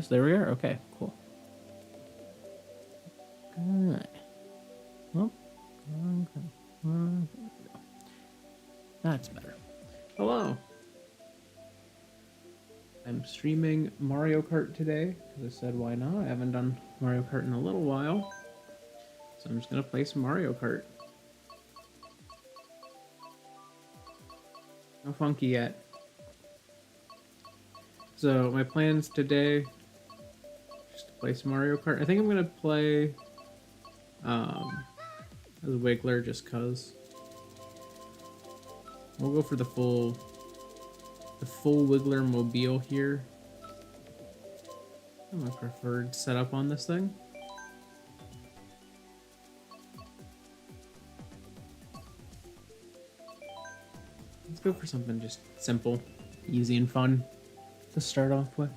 place. There we are. Okay, cool. Good. Oh, okay. That's better. Hello. I'm streaming Mario Kart today because I said why not? I haven't done Mario Kart in a little while. So I'm just gonna play some Mario Kart. No funky yet. So my plans today, just to play some Mario Kart. I think I'm gonna play as Wiggler just cause. We'll go for the full Wiggler mobile here. My preferred setup on this thing. Let's go for something just simple, easy, and fun to start off with.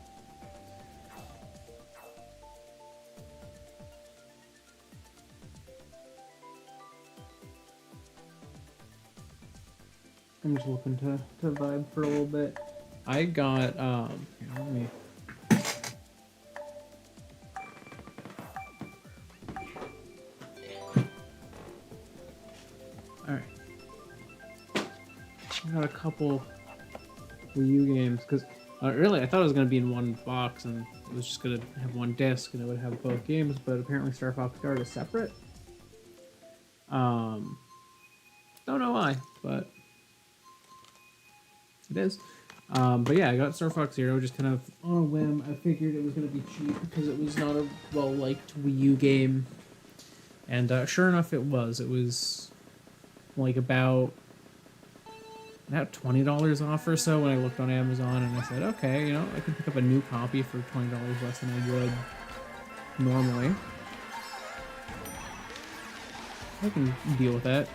I'm just looking to vibe for a little bit. I got, here, let me... Alright. I got a couple Wii U games, because really I thought it was going to be in one box, and it was just going to have one disc, and it would have both games, but apparently Star Fox Guard is separate. Don't know why, but... it is. But yeah, I got Star Fox Zero just kind of on a whim. I figured it was going to be cheap because it was not a well-liked Wii U game. And sure enough, it was. It was like about $20 off or so when I looked on Amazon, and I said, okay, you know, I can pick up a new copy for $20 less than I would normally. I can deal with that.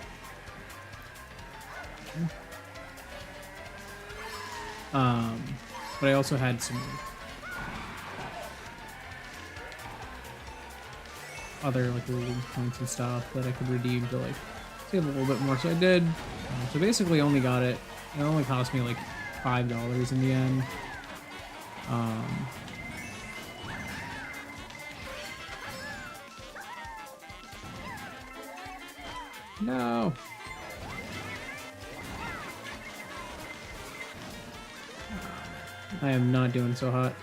But I also had some other like reward points and stuff that I could redeem to like save a little bit more. So I did. So basically, only got it. It only cost me like $5 in the end. No. I am not doing so hot.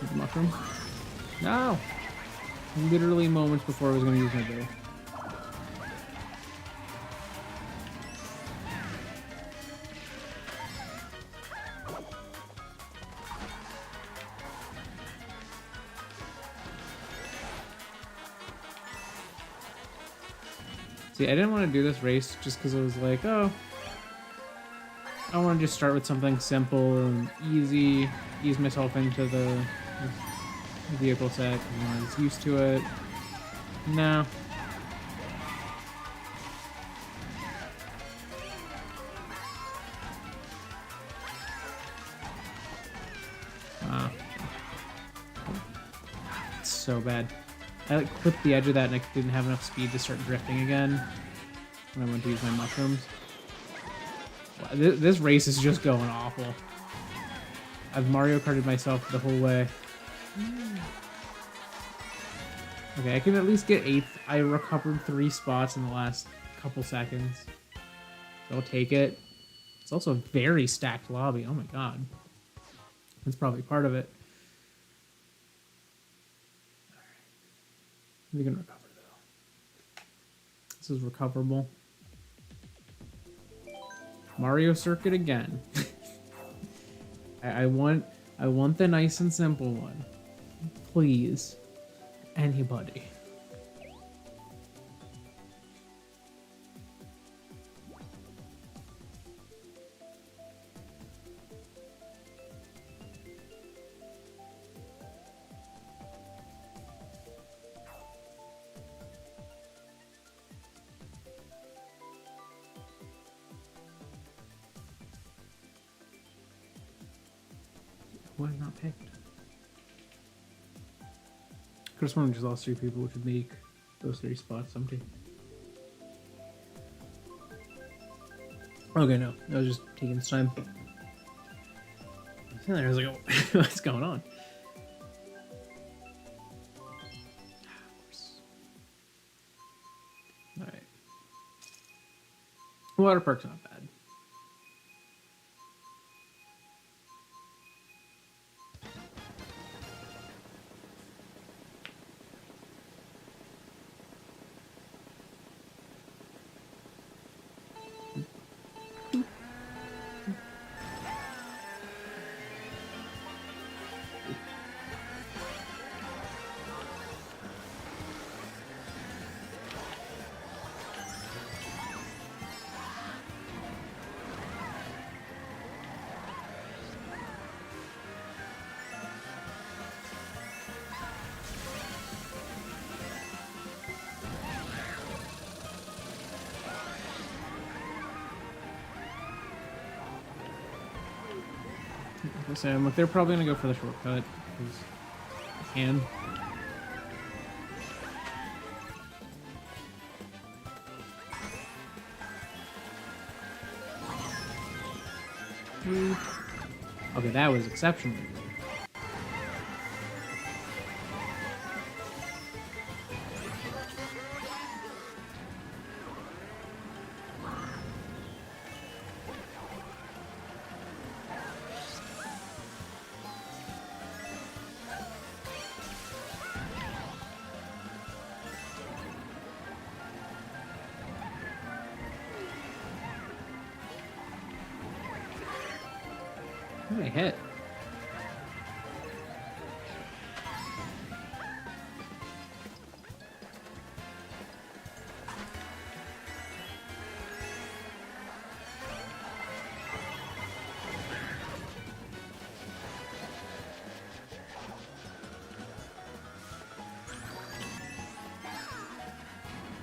The mushroom. No! Literally moments before I was going to use my bill. See, I didn't want to do this race just because it was like, oh, I want to just start with something simple and easy, ease myself into the vehicle set, because I was used to it. No. It's so bad. I like clipped the edge of that and I didn't have enough speed to start drifting again when I went to use my mushrooms. Wow, this race is just going awful. I've Mario Karted myself the whole way. Okay, I can at least get 8th. I recovered 3 spots in the last couple seconds. So I'll take it. It's also a very stacked lobby. Oh my god. That's probably part of it. We can recover though. This is recoverable. Mario Circuit again. I want the nice and simple one. Please. Anybody. Who I not picked? Could have sworn we just lost 3 people, which would make those 3 spots empty. Okay, no. I was just taking its time. I was like, oh, what's going on? Alright. Water park's not bad. I'm like, they're probably gonna go for the shortcut because they can. Okay, that was exceptionally good. What did I hit?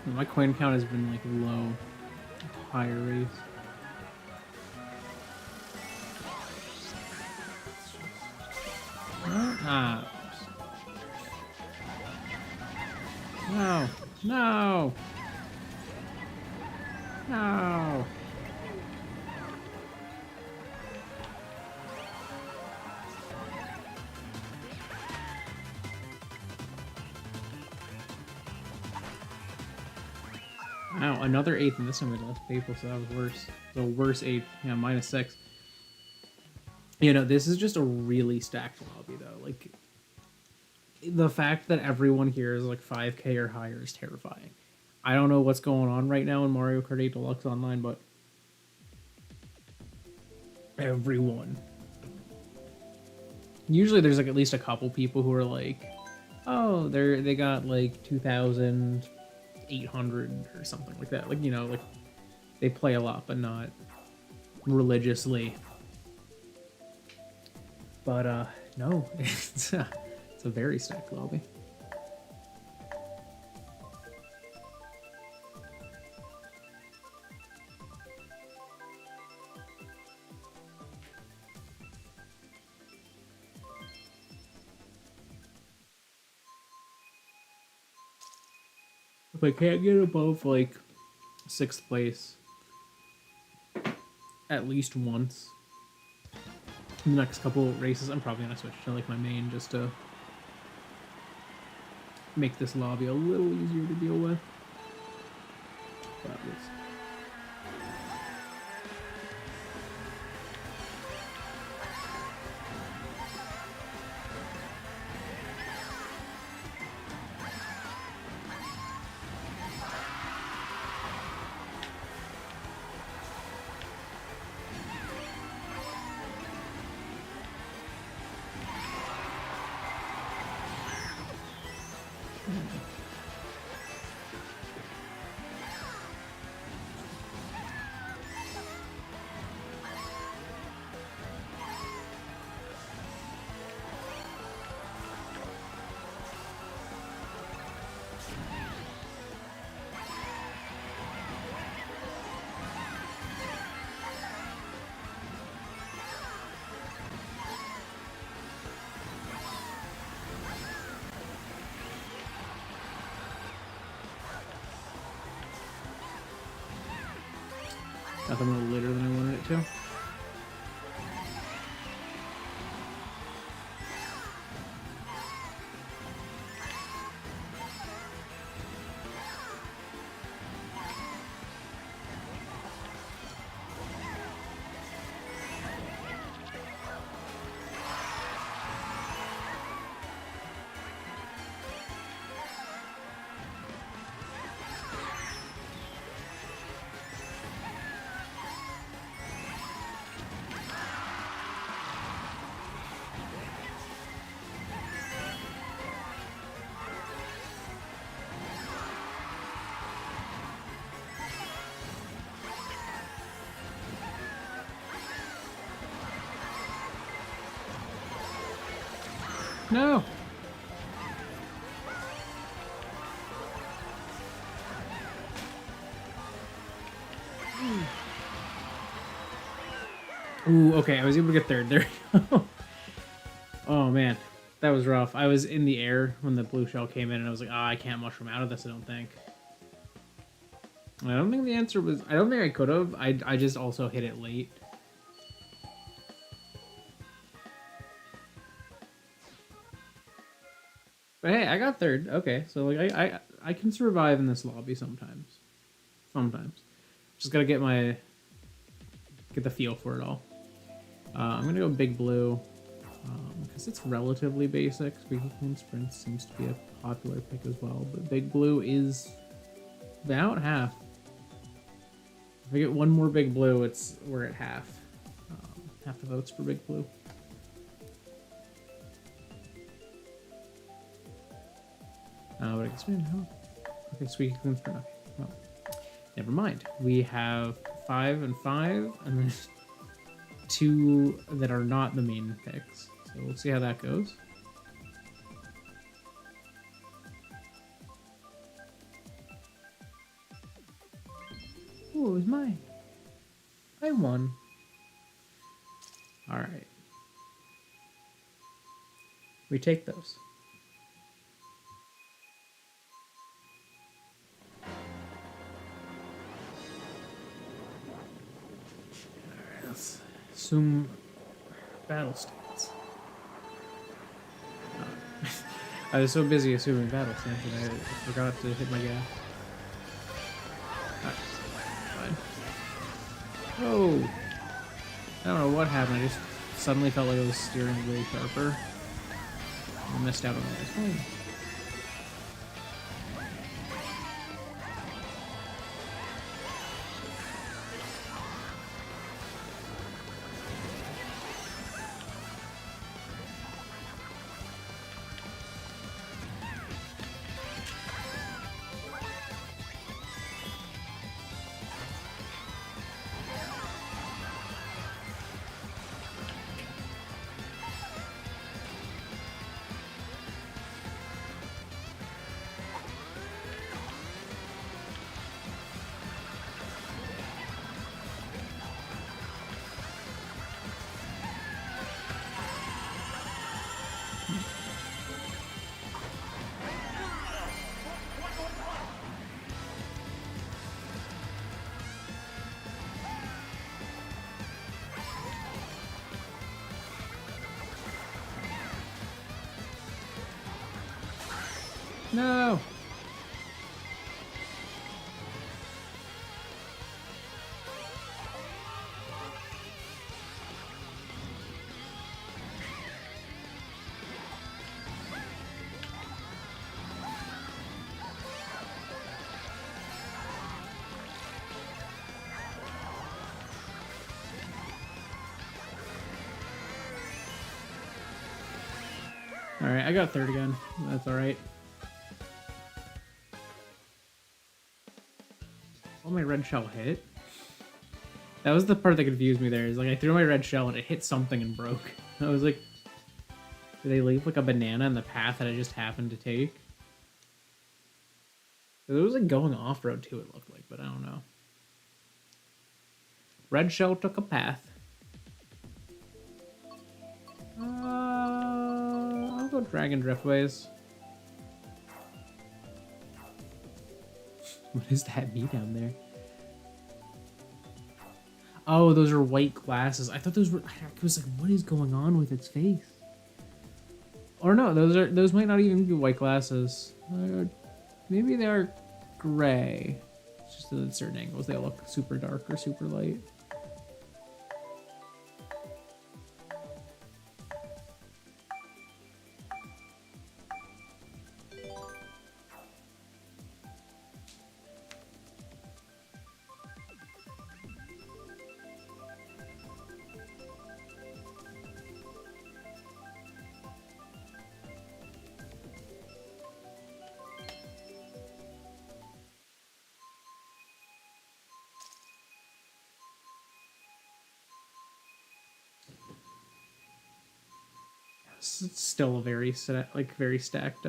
My coin count has been like low, higher rates. Ah. No. No. No. Wow, another 8th, and this time we had less people, so that was worse. So worse 8th, yeah, -6. You know, this is just a really stacked lobby, though. Like, the fact that everyone here is like 5K or higher is terrifying. I don't know what's going on right now in Mario Kart 8 Deluxe Online, but everyone. Usually there's like at least a couple people who are like, oh, they got like 2,800 or something like that. Like, you know, like they play a lot, but not religiously. But no, it's a very stacked lobby. If I can't get above like 6th place at least once in the next couple races, I'm probably gonna switch to like my main just to make this lobby a little easier to deal with. But Nothing a little later than I wanted it to. No! Ooh, okay, I was able to get third. There we go. Oh, man. That was rough. I was in the air when the blue shell came in, and I was like, oh, I can't mushroom out of this, I don't think. I don't think the answer was... I don't think I could have. I just also hit it late. But hey, I got third. Okay, so like I can survive in this lobby sometimes. Sometimes. Just gotta get the feel for it all. I'm gonna go big blue. Because it's relatively basic. Squeaky Clean Sprint seems to be a popular pick as well. But big blue is about half. If I get one more big blue, we're at half. Half the votes for big blue. But I guess we didn't have... Okay, Squeaky Clean Sprint. Okay, well, never mind. We have 5 and 5, and then 2 that are not the main picks. So we'll see how that goes. Ooh, it was mine. I won. All right. We take those. Let's assume battle stance. I was so busy assuming battle stance that I forgot to hit my gas. Fine. Oh! I don't know what happened. I just suddenly felt like I was steering way sharper. I missed out on all this. Oh. No! Alright, I got third again. That's alright. Oh, my red shell hit? That was the part that confused me there. Is like I threw my red shell and it hit something and broke. I was like, did they leave like a banana in the path that I just happened to take? It was like going off-road too, it looked like, but I don't know. Red shell took a path. I'll go Dragon Driftways. What is that me down there? Oh, those are white glasses. I thought those were. I was like, what is going on with its face? Or no, those might not even be white glasses. Maybe they are gray. It's just at certain angles they look super dark or super light. It's still a very very stacked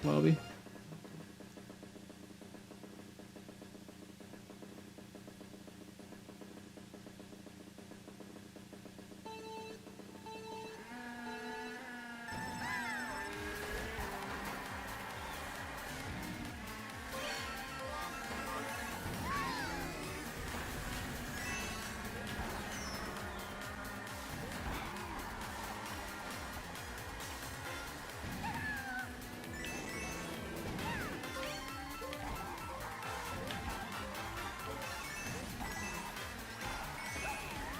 lobby.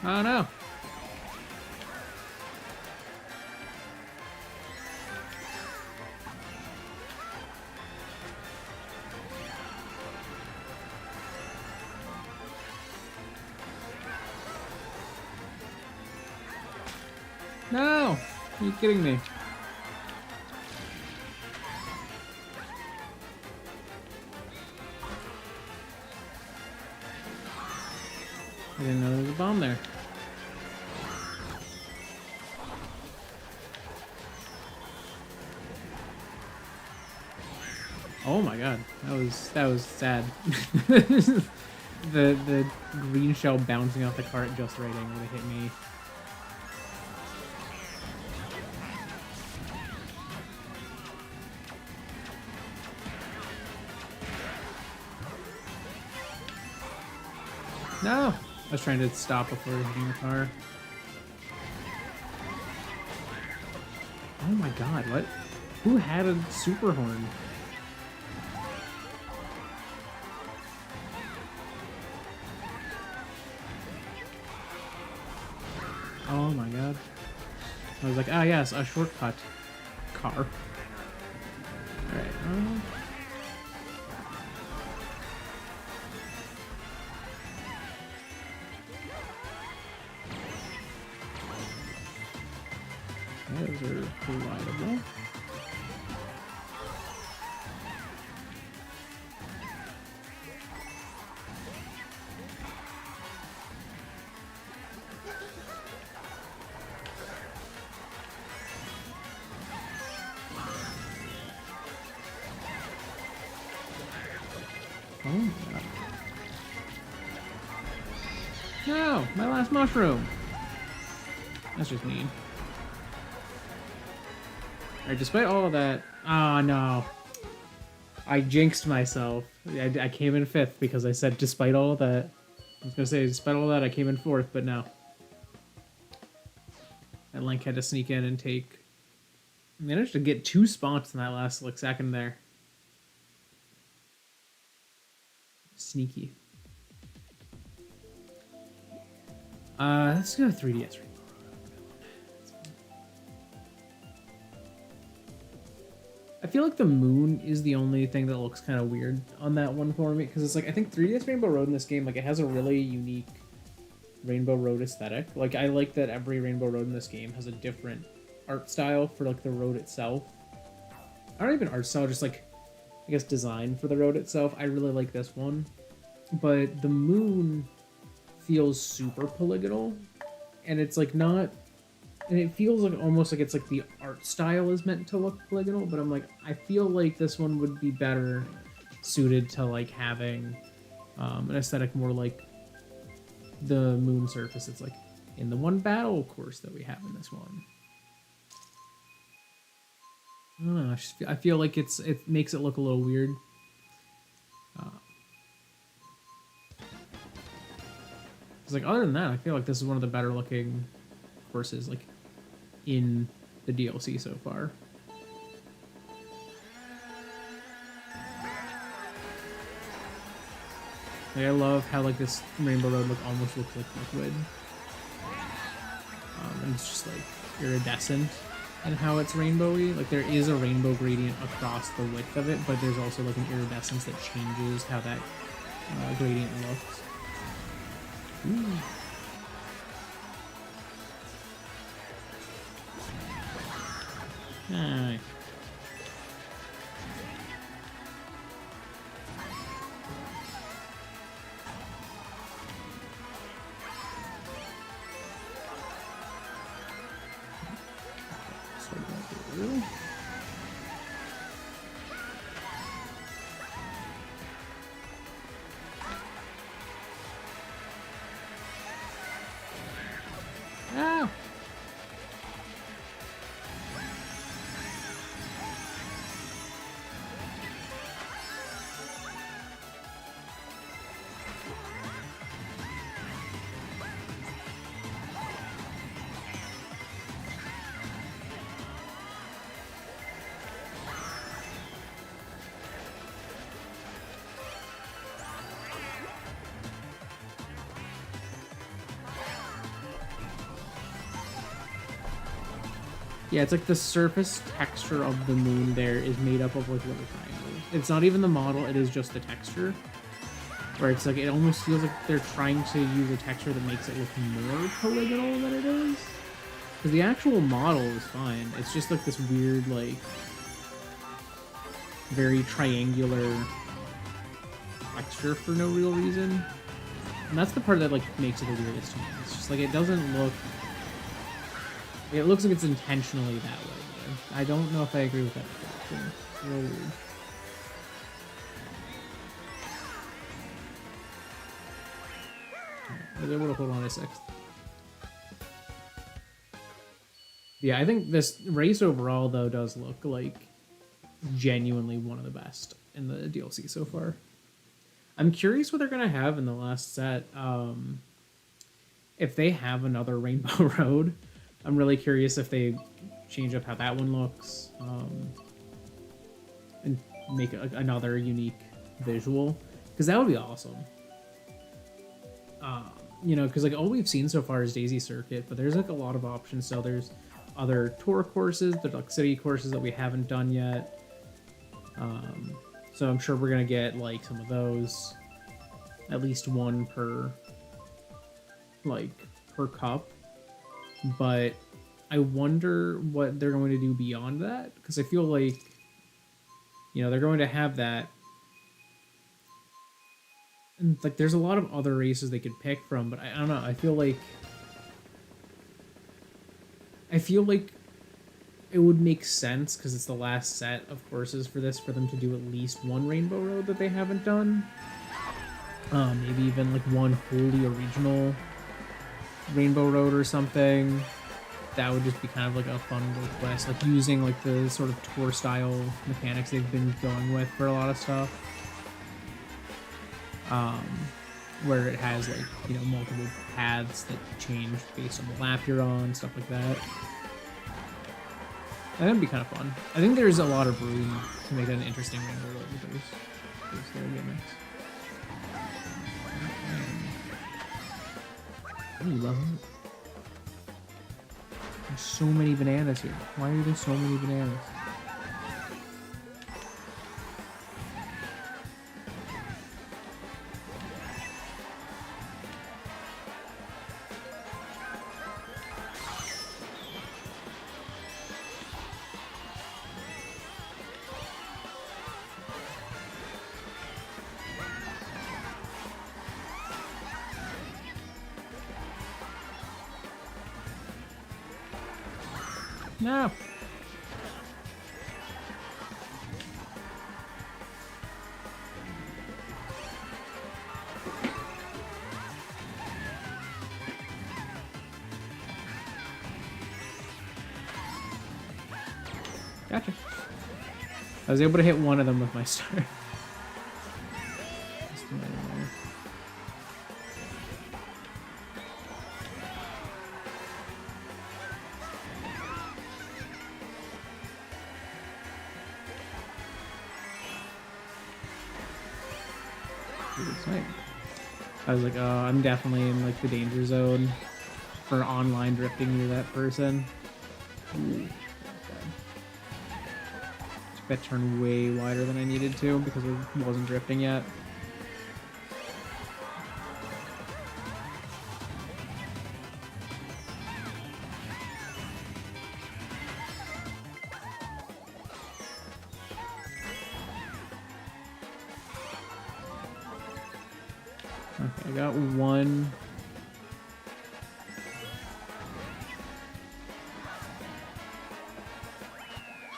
Oh no. No! Are you kidding me? I didn't know there was a bomb there. Oh my god, that was sad. the green shell bouncing off the cart just right in would have hit me. No! I was trying to stop before hitting the car. Oh my god, what? Who had a super horn? Oh my god. I was like, ah yes, a shortcut car. Alright, those are collidable. Oh my god. No! My last mushroom! That's just mean. Alright, despite all of that... Oh no. I jinxed myself. I came in 5th because I said despite all of that. I was gonna say despite all of that I came in 4th, but no. And Link had to sneak in and take... I managed to get 2 spots in that last second there. Sneaky. Let's go 3DS. I feel like the moon is the only thing that looks kind of weird on that one for me, because it's like I think 3DS Rainbow Road in this game, like it has a really unique Rainbow Road aesthetic. Like I like that every Rainbow Road in this game has a different art style for like the road itself. I don't even art style, just like I guess design for the road itself. I really like this one, but the moon feels super polygonal, and it's like not. And it feels like almost like it's like the art style is meant to look polygonal, but I'm like, I feel like this one would be better suited to like having an aesthetic more like the moon surface. It's like in the one battle course that we have in this one. I don't know. I feel like it makes it look a little weird. Because like other than that, I feel like this is one of the better looking courses like in the DLC so far. Like, I love how like this Rainbow Road almost looks like liquid. And it's just like iridescent and how it's rainbowy. Like there is a rainbow gradient across the width of it, but there's also like an iridescence that changes how that gradient looks. Ooh. Nice. Ah. Yeah, it's like the surface texture of the moon there is made up of like little triangles. It's not even the model, it is just the texture. Where it's like, it almost feels like they're trying to use a texture that makes it look more polygonal than it is. Because the actual model is fine. It's just like this weird, like, very triangular texture for no real reason. And that's the part that like makes it the weirdest to me. It's just like, it doesn't look... It looks like it's intentionally that way. I don't know if I agree with that. It's real weird. I was able to hold on to 6th. Yeah, I think this race overall, though, does look like genuinely one of the best in the DLC so far. I'm curious what they're going to have in the last set. If they have another Rainbow Road, I'm really curious if they change up how that one looks and make another unique visual, because that would be awesome. You know, because like all we've seen so far is Daisy Circuit, but there's like a lot of options. So there's other tour courses, there's like city courses that we haven't done yet. So I'm sure we're gonna get like some of those, at least one per cup. But I wonder what they're going to do beyond that, because I feel like, you know, they're going to have that. And like, there's a lot of other races they could pick from, but I don't know. I feel like it would make sense, because it's the last set of courses for this, for them to do at least one Rainbow Road that they haven't done. Maybe even like one wholly original Rainbow Road or something. That would just be kind of like a fun little quest, like using like the sort of tour style mechanics they've been going with for a lot of stuff. Where it has like, you know, multiple paths that change based on the lap you're on, stuff like that. That'd be kind of fun. I think there's a lot of room to make that an interesting Rainbow Road with those little gimmicks. I love it. There's so many bananas here. Why are there so many bananas? No. Gotcha. I was able to hit one of them with my star. really exciting. I was like, oh, I'm definitely in like the danger zone for online drifting near that person. Ooh, that turned way wider than I needed to because I wasn't drifting yet. Okay, I got one.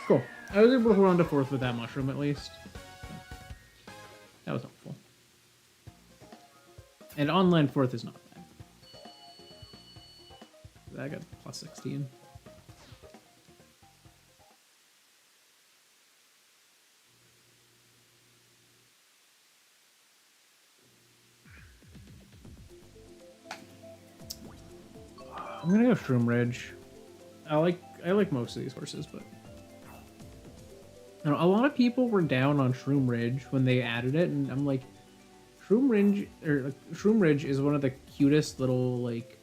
Cool. I was able to hold on to fourth with that mushroom at least. That was helpful. And online fourth is not bad. I got plus 16. I'm gonna go Shroom Ridge. I like most of these horses, but a lot of people were down on Shroom Ridge when they added it, and I'm like, Shroom Ridge is one of the cutest little like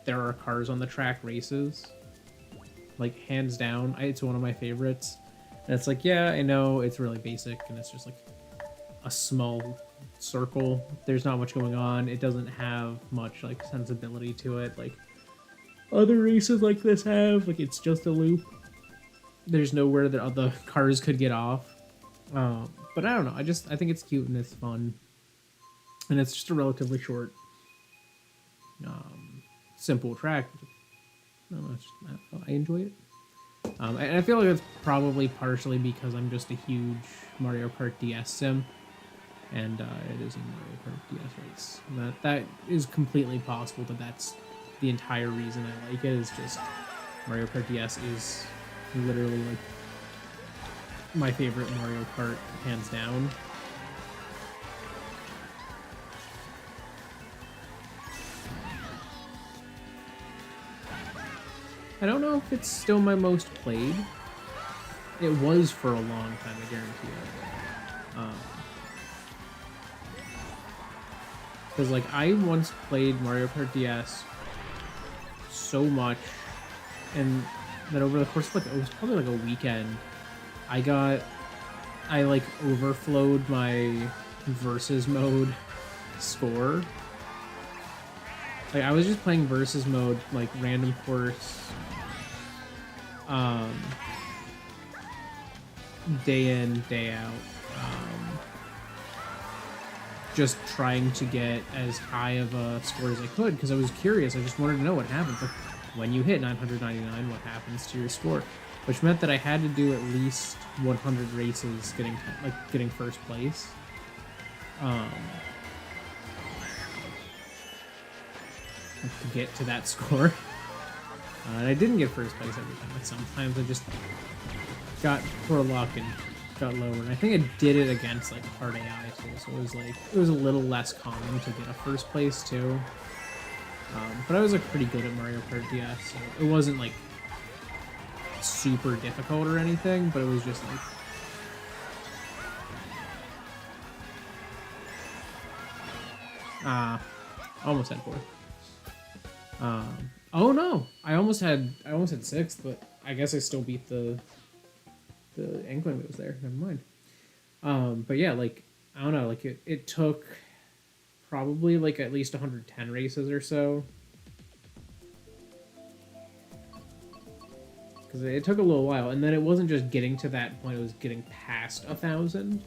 there are cars on the track races. Like hands down, it's one of my favorites. And it's like, yeah, I know it's really basic and it's just like a small circle. There's not much going on. It doesn't have much like sensibility to it. Like other races like this have, like it's just a loop. There's nowhere that the cars could get off. But I don't know. I think it's cute and it's fun. And it's just a relatively short, simple track. I don't know, I enjoy it. And I feel like it's probably partially because I'm just a huge Mario Kart DS sim. And it is a Mario Kart DS race. That is completely possible, but that's the entire reason I like it, is just Mario Kart DS is literally like my favorite Mario Kart, hands down. I don't know if it's still my most played. It was for a long time, I guarantee it. Because like I once played Mario Kart DS so much, and that over the course of like, it was probably like a weekend, I like overflowed my versus mode score. Like I was just playing versus mode, like random course, day in, day out, just trying to get as high of a score as I could because I was curious. I just wanted to know what happens. Like when you hit 999, what happens to your score? Which meant that I had to do at least 100 races getting first place. To get to that score. And I didn't get first place every time. Like sometimes I just got poor luck and got lower. And I think I did it against like hard AI too. So it was a little less common to get a first place too. But I was like pretty good at Mario Kart DS, so it wasn't like super difficult or anything, but it was just like almost had fourth. Oh no, I almost had sixth, but I guess I still beat the inkling that was there. Never mind. But yeah, like I don't know, like it took probably like at least 110 races or so, because it took a little while, and then it wasn't just getting to that point; it was getting past 1,000.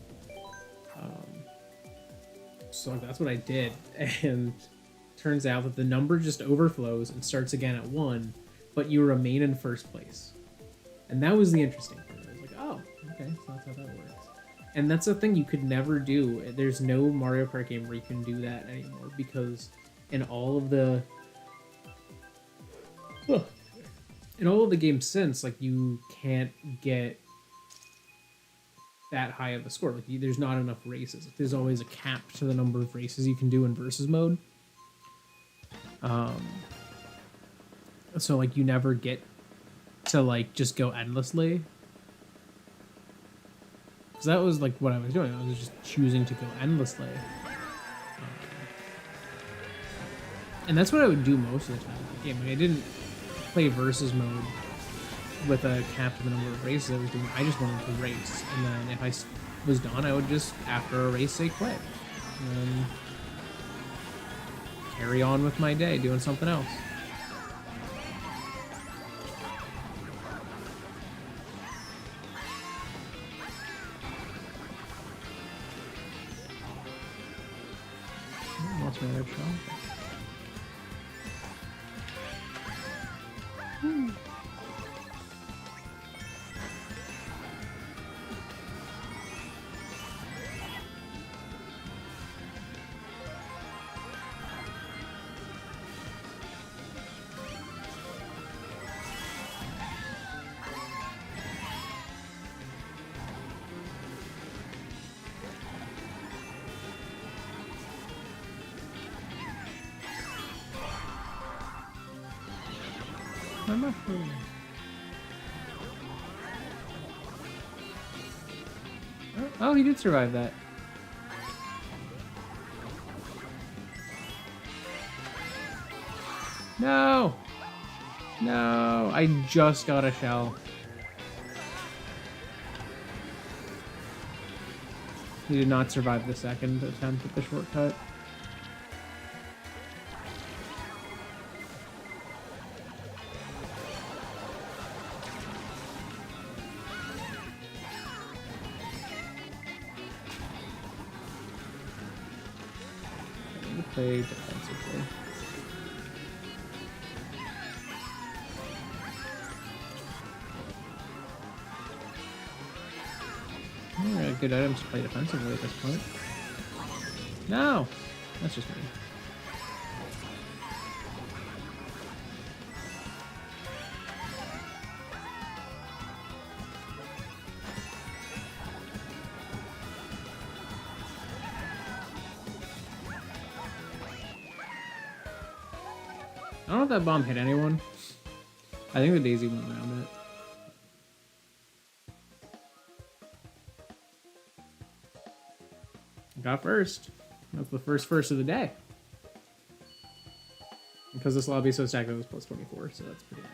So that's what I did, and turns out that the number just overflows and starts again at 1, but you remain in first place. And that was the interesting part. I was like, oh, okay, so that's how that works. And that's a thing you could never do. There's no Mario Kart game where you can do that anymore, because in all of the games since, like, you can't get that high of a score. Like, there's not enough races. Like, there's always a cap to the number of races you can do in versus mode. So like you never get to like just go endlessly, because that was like what I was doing. I was just choosing to go endlessly, And that's what I would do most of the time in the game. Like, I didn't play versus mode with a cap to the number of races I was doing. I just wanted to race. And then if I was done, I would just, after a race, say quit. And then carry on with my day doing something else. Lost my red shell. I'm not sure. Oh, he did survive that. No! No! I just got a shell. He did not survive the second attempt at the shortcut. Play defensively. Alright, good items to play defensively at this point. No! That's just me. I don't know if that bomb hit anyone. I think the daisy went around it. Got first. That's the first of the day. Because this lobby is so stacked, it was plus 24, so that's pretty nice.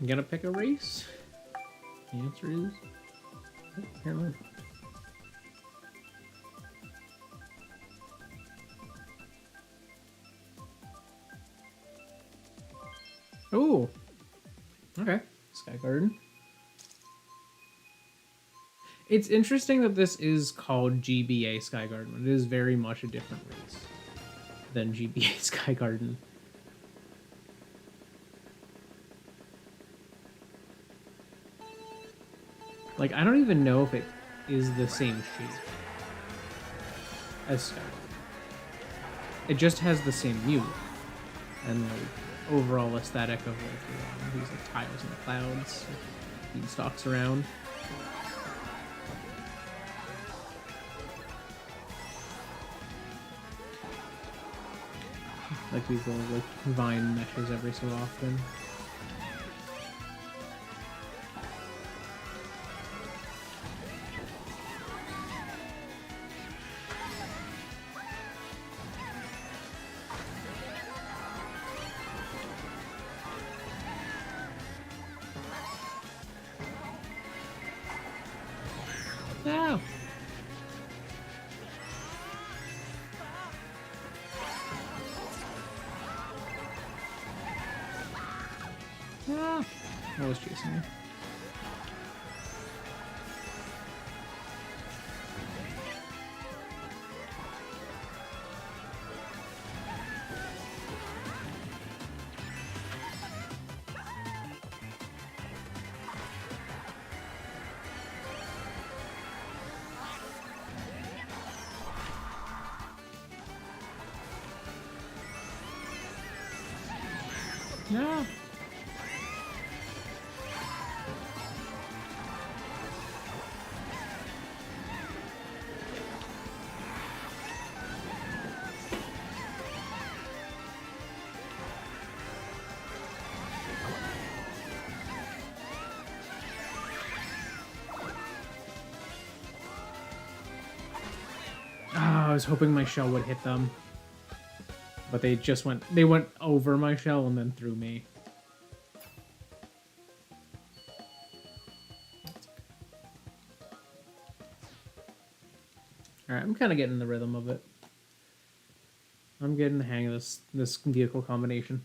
I'm gonna pick a race? The answer is... Oh, apparently. Oh! Okay. Sky Garden. It's interesting that this is called GBA Sky Garden. It is very much a different race than GBA Sky Garden. Like, I don't even know if it is the same shape as Sky Garden. It just has the same music and like overall aesthetic of like these like tiles and clouds, beanstalks around. Like these little like vine meshes every so often. No. Ah, I was chasing me. No. I was hoping my shell would hit them. But they went over my shell and then through me. Alright, I'm kind of getting the rhythm of it. I'm getting the hang of this vehicle combination.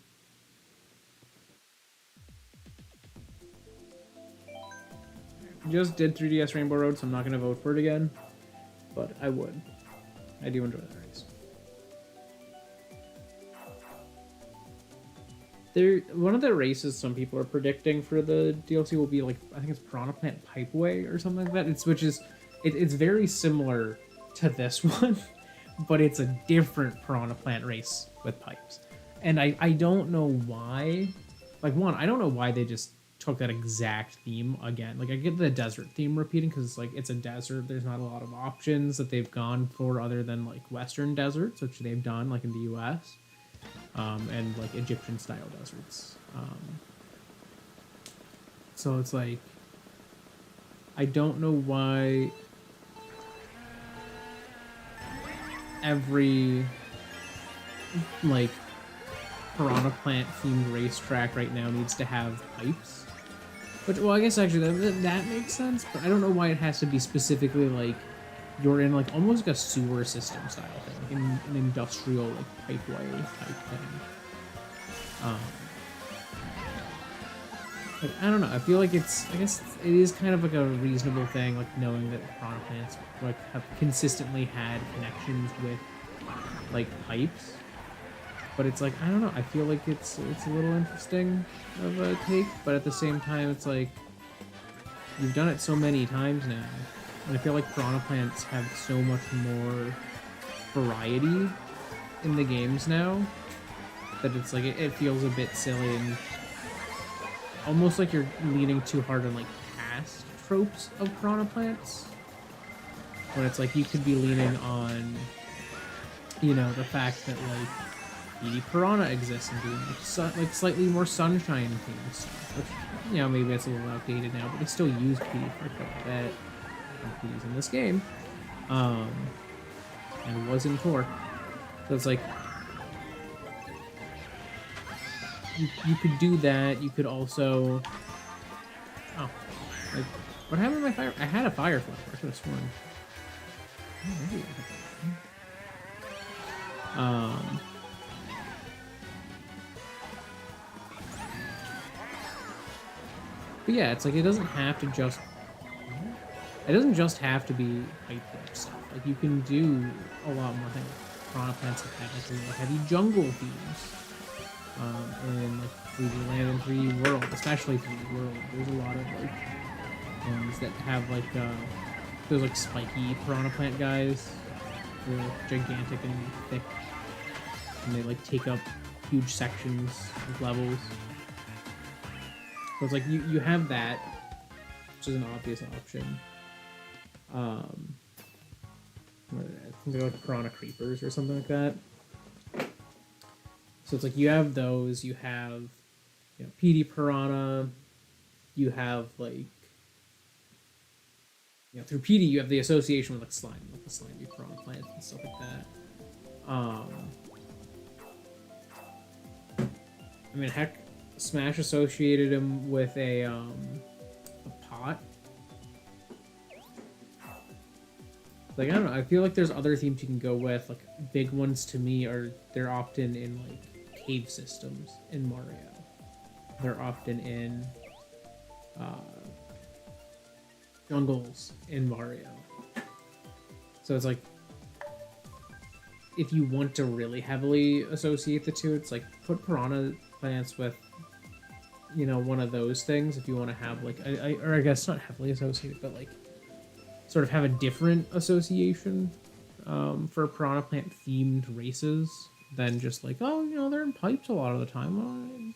Just did 3DS Rainbow Road, so I'm not going to vote for it again. But I would. I do enjoy that race. One of the races some people are predicting for the DLC will be like, I think it's Piranha Plant Pipeway or something like that. It's very similar to this one, but it's a different Piranha Plant race with pipes. And I don't know why. Like, one, I don't know why they just took that exact theme again. Like, I get the desert theme repeating because like it's a desert. There's not a lot of options that they've gone for other than like Western deserts, which they've done like in the US. And like Egyptian style deserts. So it's like, I don't know why every like Piranha Plant themed racetrack right now needs to have pipes. Which, well, I guess actually that makes sense, but I don't know why it has to be specifically like you're in like almost like a sewer system style thing, like in an industrial like pipeway type thing. Like, I don't know. I feel like I guess it is kind of like a reasonable thing, like knowing that Piranha Plants like have consistently had connections with like pipes. But it's like, I don't know. I feel like it's a little interesting of a take, but at the same time, it's like you've done it so many times now. And I feel like Piranha Plants have so much more variety in the games now that it's like it feels a bit silly and almost like you're leaning too hard on like past tropes of Piranha Plants. When it's like you could be leaning on, you know, the fact that like PD Piranha exists and doing like slightly more sunshine themed stuff, which, you know, maybe it's a little outdated now, but they still use PD for quite a bit. PD's in this game, and it was in 4. So it's like you could do that. You could also, oh, like what happened to my fire? I had a firefly. I could have sworn. Oh, maybe but yeah, it's like it doesn't have to just. It doesn't just have to be pipe stuff. Like you can do a lot more things. Piranha Plants have had like really heavy jungle themes. In like 3D Land and 3D World, especially 3D World. There's a lot of like ones that have like those like spiky Piranha Plant guys. They're like, gigantic and thick, and they like take up huge sections of levels. So it's like you have that, which is an obvious option. They're like Piranha Creepers or something like that. So it's like you have those, you have, you know, PD Piranha, you have like, you know, through PD you have the association with like slime, like the slimy Piranha Plants and stuff like that. I mean, heck, Smash associated him with a pot. Like, I don't know, I feel like there's other themes you can go with. Like, big ones to me are, they're often in, like, cave systems in Mario. They're often in, jungles in Mario. So it's like, if you want to really heavily associate the two, it's like, put Piranha Plants with, you know, one of those things if you want to have, like, or I guess not heavily associated, but, like, sort of have a different association for Piranha Plant themed races than just like, oh, you know, they're in pipes a lot of the time.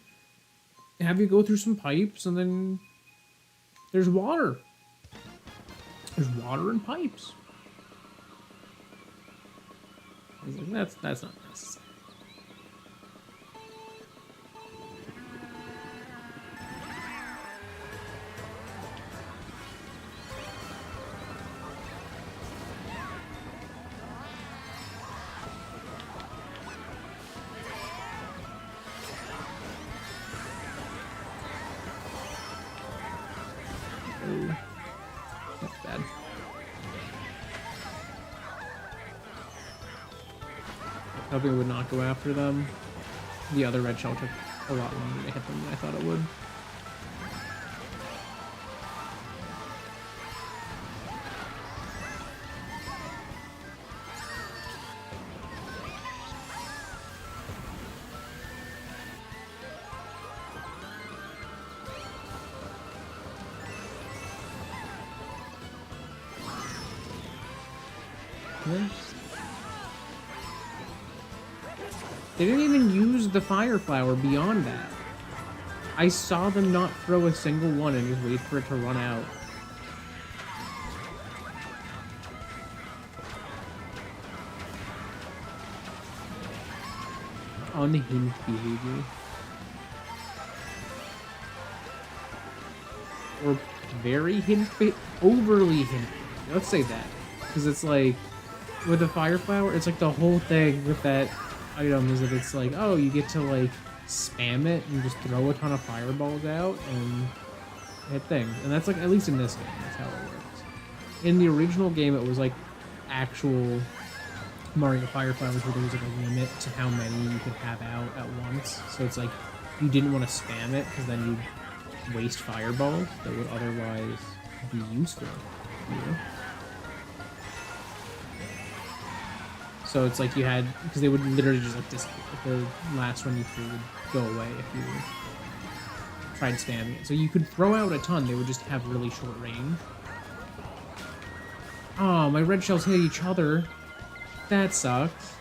have you go through some pipes, and then there's water. There's water and pipes. I was like, that's not necessary. That's bad. Hoping it would not go after them. The other red shell took a lot longer to hit them than I thought it would. They didn't even use the fire flower beyond that. I saw them not throw a single one and just wait for it to run out. Unhinged behavior. Or very hinged, overly hinged. Let's say that. Because it's like, with the fire flower, it's like the whole thing with that item is that it's like, oh, you get to like spam it and just throw a ton of fireballs out and hit things. And that's like, at least in this game, that's how it works. In the original game, it was like actual Mario Fire Flowers where there was like a limit to how many you could have out at once. So it's like, you didn't want to spam it because then you'd waste fireballs that would otherwise be useful, you know? So it's like you had, because they would literally just like disappear. The last one you threw would go away if you tried spamming it. So you could throw out a ton, they would just have really short range. Oh, my red shells hit each other. That sucks.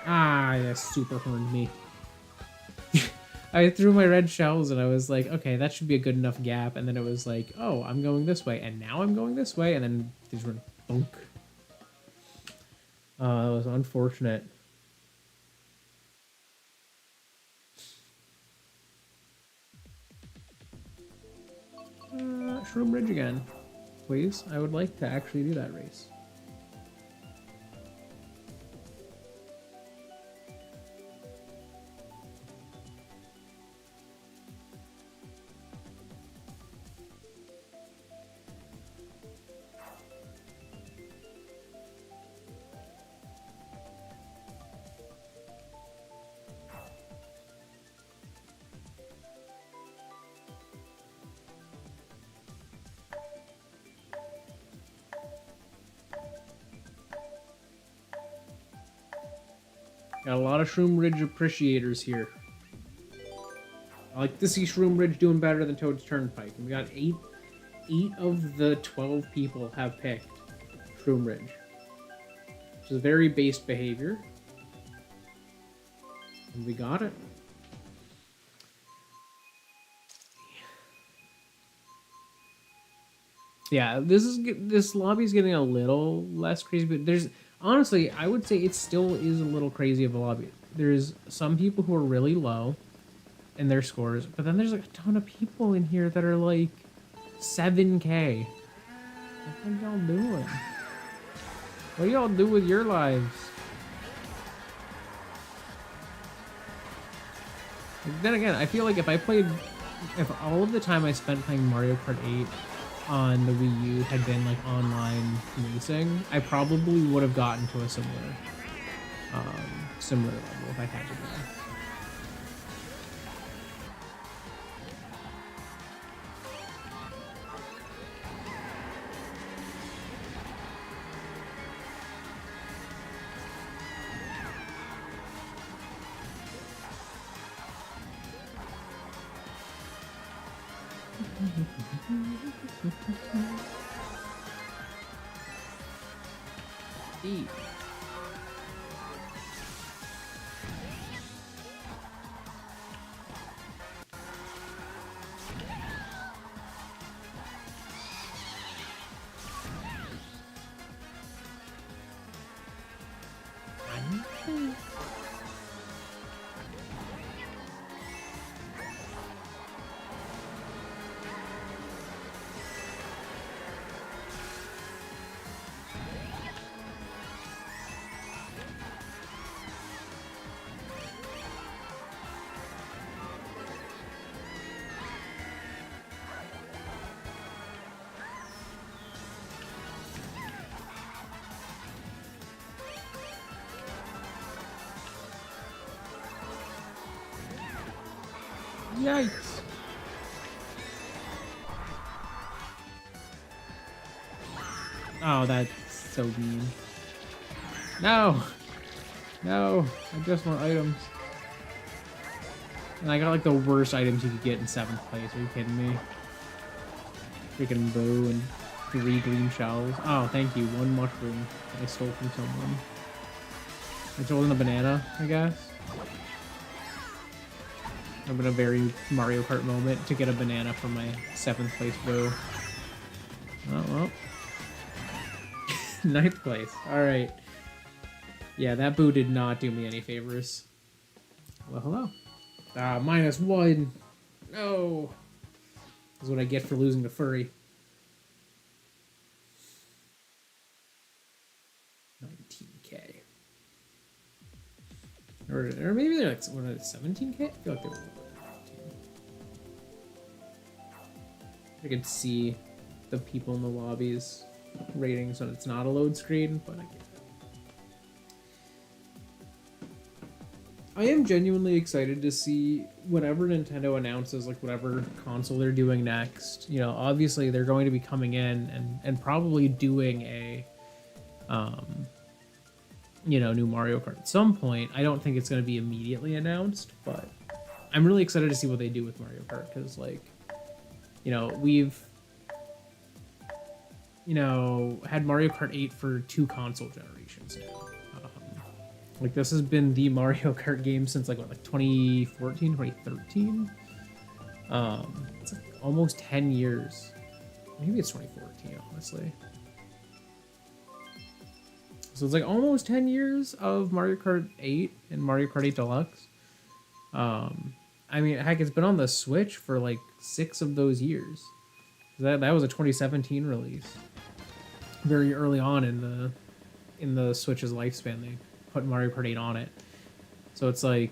Ah, that super horned me. I threw my red shells and I was like, okay, that should be a good enough gap. And then it was like, oh, I'm going this way. And now I'm going this way. And then these were bunk. That was unfortunate. Shroom Ridge again. Please, I would like to actually do that race. Got a lot of Shroom Ridge appreciators here. I like to see Shroom Ridge doing better than Toad's Turnpike. And we got 8 of the 12 people have picked Shroom Ridge. Which is very base behavior. And we got it. Yeah, this lobby's getting a little less crazy, but there's honestly, I would say it still is a little crazy of a lobby. There's some people who are really low in their scores, but then there's like a ton of people in here that are like 7K. What are y'all doing? What do y'all do with your lives? Then again, I feel like if all of the time I spent playing Mario Kart 8 on the Wii U had been like online racing, I probably would have gotten to a similar level if I had to go. Eat. Yikes. Oh, that's so mean. No! No! I just want items. And I got like the worst items you could get in 7th place. Are you kidding me? Freaking bow and 3 green shells. Oh, thank you. 1 mushroom that I stole from someone. I stole in a banana, I guess. I'm in a very Mario Kart moment to get a banana from my 7th place bow. Oh, well. 9th place. Alright. Yeah, that boo did not do me any favors. Well, hello. -1. No. That's what I get for losing to Furry. 19k. Or maybe they're like, what are they, 17k? I feel like they were over 15. I could see the people in the lobbies ratings when it's not a load screen, but I get it. I am genuinely excited to see whatever Nintendo announces, like whatever console they're doing next. You know, obviously they're going to be coming in and probably doing a, you know, new Mario Kart at some point. I don't think it's going to be immediately announced, but I'm really excited to see what they do with Mario Kart because, like, you know, we've, you know, had Mario Kart 8 for 2 console generations now. Like, this has been the Mario Kart game since, like, what, like 2014, 2013? It's like almost 10 years. Maybe it's 2014, honestly. So it's like almost 10 years of Mario Kart 8 and Mario Kart 8 Deluxe. I mean, heck, it's been on the Switch for, like, 6 of those years. That was a 2017 release. Very early on in the Switch's lifespan, they put Mario Kart 8 on it. So it's like,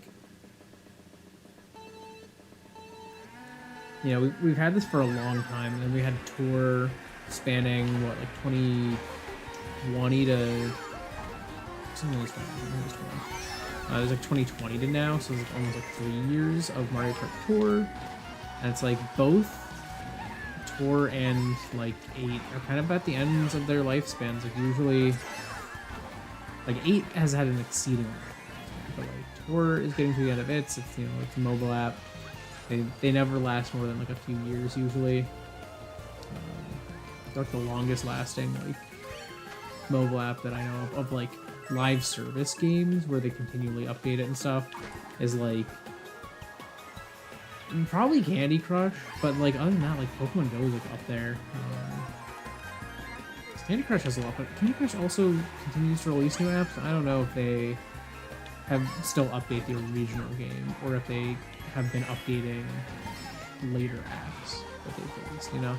you know, we've had this for a long time, and then we had a tour spanning, what, like 2020 to... Something was it was like 2020 to now, so it's like almost like 3 years of Mario Kart Tour. And it's like both Tour and like 8 are kind of at the ends of their lifespans. Like usually, like 8 has had an exceedingly long lifespan, but like Tour is getting to the end of its. It's, you know, it's a mobile app. They never last more than like a few years usually. It's like the longest lasting like mobile app that I know of like live service games where they continually update it and stuff is like probably Candy Crush, but like other than that, like Pokemon Go is like up there. Candy Crush has a lot, but Candy Crush also continues to release new apps. I don't know if they have still update the original game or if they have been updating later apps that they've released, you know?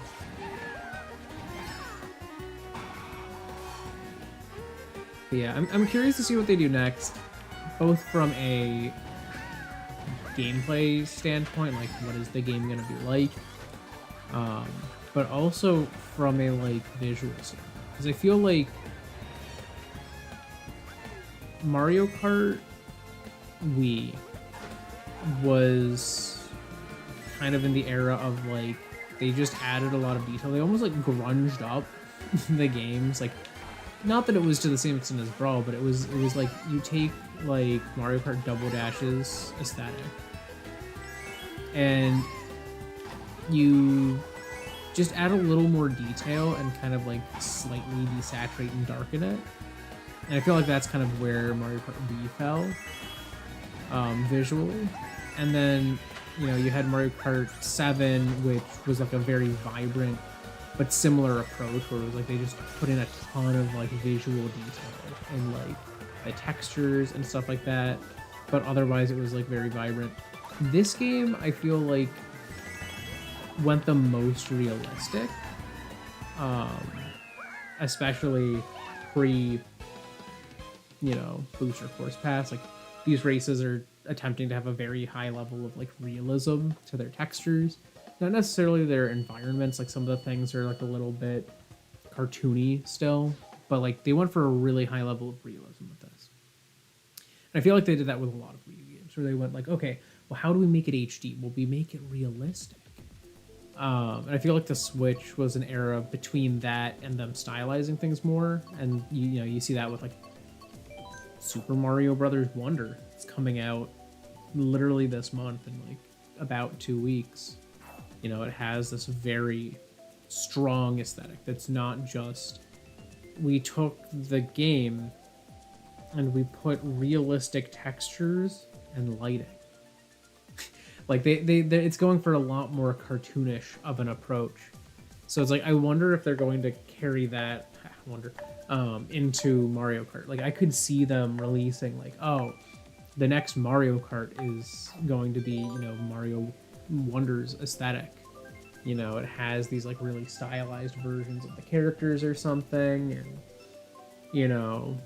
But yeah, I'm curious to see what they do next, both from a gameplay standpoint, like what is the game gonna be like, but also from a like visual standpoint, because I feel like Mario Kart Wii was kind of in the era of like they just added a lot of detail. They almost like grunged up the games, like. Not that it was to the same extent as Brawl, but it was like you take like Mario Kart Double Dash's aesthetic and you just add a little more detail and kind of like slightly desaturate and darken it. And I feel like that's kind of where Mario Kart Wii fell visually. And then, you know, you had Mario Kart 7, which was like a very vibrant but similar approach where it was like they just put in a ton of like visual detail and like the textures and stuff like that, but otherwise it was like very vibrant. This game I feel like went the most realistic, especially pre, you know, Booster Course Pass. Like these races are attempting to have a very high level of like realism to their textures. Not necessarily their environments, like some of the things are like a little bit cartoony still, but like they went for a really high level of realism with this. And I feel like they did that with a lot of Wii games, where they went like, okay, well, how do we make it HD? Well, we make it realistic. And I feel like the Switch was an era between that and them stylizing things more. And you know, you see that with like Super Mario Brothers Wonder. It's coming out literally this month in like about 2 weeks. You know, it has this very strong aesthetic that's not just we took the game and we put realistic textures and lighting. Like they it's going for a lot more cartoonish of an approach. So it's like I wonder if they're going to carry that into Mario Kart. Like I could see them releasing like, oh, the next Mario Kart is going to be, you know, Mario Wonder's aesthetic. You know, it has these like really stylized versions of the characters or something, and you know,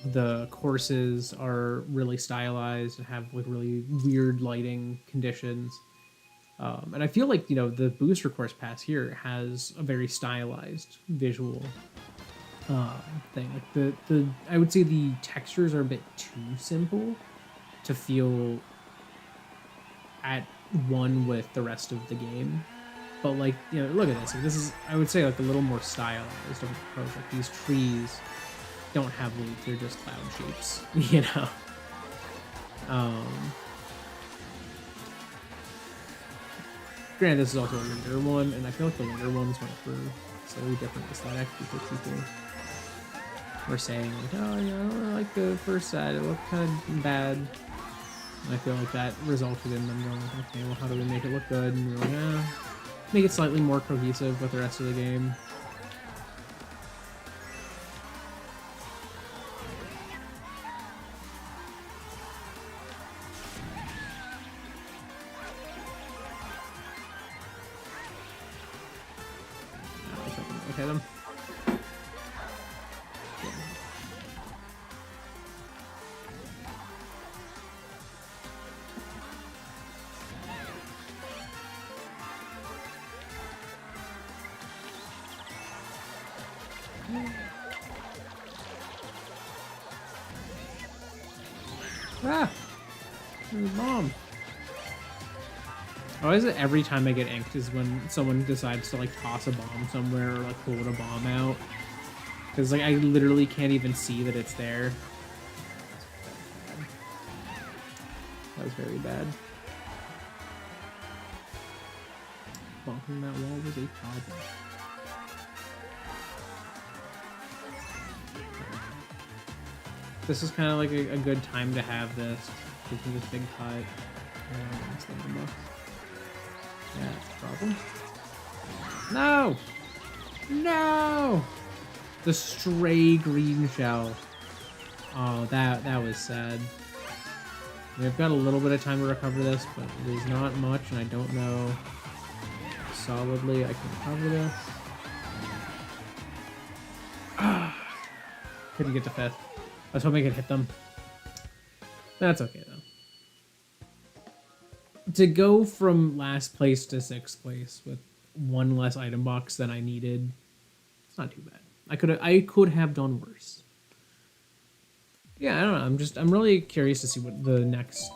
the courses are really stylized and have like really weird lighting conditions. And I feel like, you know, the booster course pass here has a very stylized visual thing. Like the I would say the textures are a bit too simple to feel at one with the rest of the game. But like, you know, look at this. Like, this is, I would say, like a little more stylized of an approach. Like these trees don't have leaves; they're just cloud shapes. You know. Granted, this is also a linear one, and I feel like the linear ones went for a slightly different aesthetic because people were saying like, oh, you know, I don't like the first side; it looked kind of bad. And I feel like that resulted in them going, okay, well, how do we make it look good? And we're like, make it slightly more cohesive with the rest of the game. Okay, them. Ah! There's Mom. Why is it every time I get inked is when someone decides to like toss a bomb somewhere or like pull a bomb out? Because like I literally can't even see that it's there. That was very bad. Bonking that wall was a problem. This is kind of like a good time to have this. Taking this big cut. Yeah, that's a problem. No! No! The stray green shell. Oh, that was sad. We've got a little bit of time to recover this, but it is not much, and I don't know solidly I can recover this. Couldn't get to 5th. I was hoping I could hit them. That's okay, though. To go from last place to 6th place with one less item box than I needed, it's not too bad. I could have done worse. Yeah, I don't know. I'm really curious to see what the next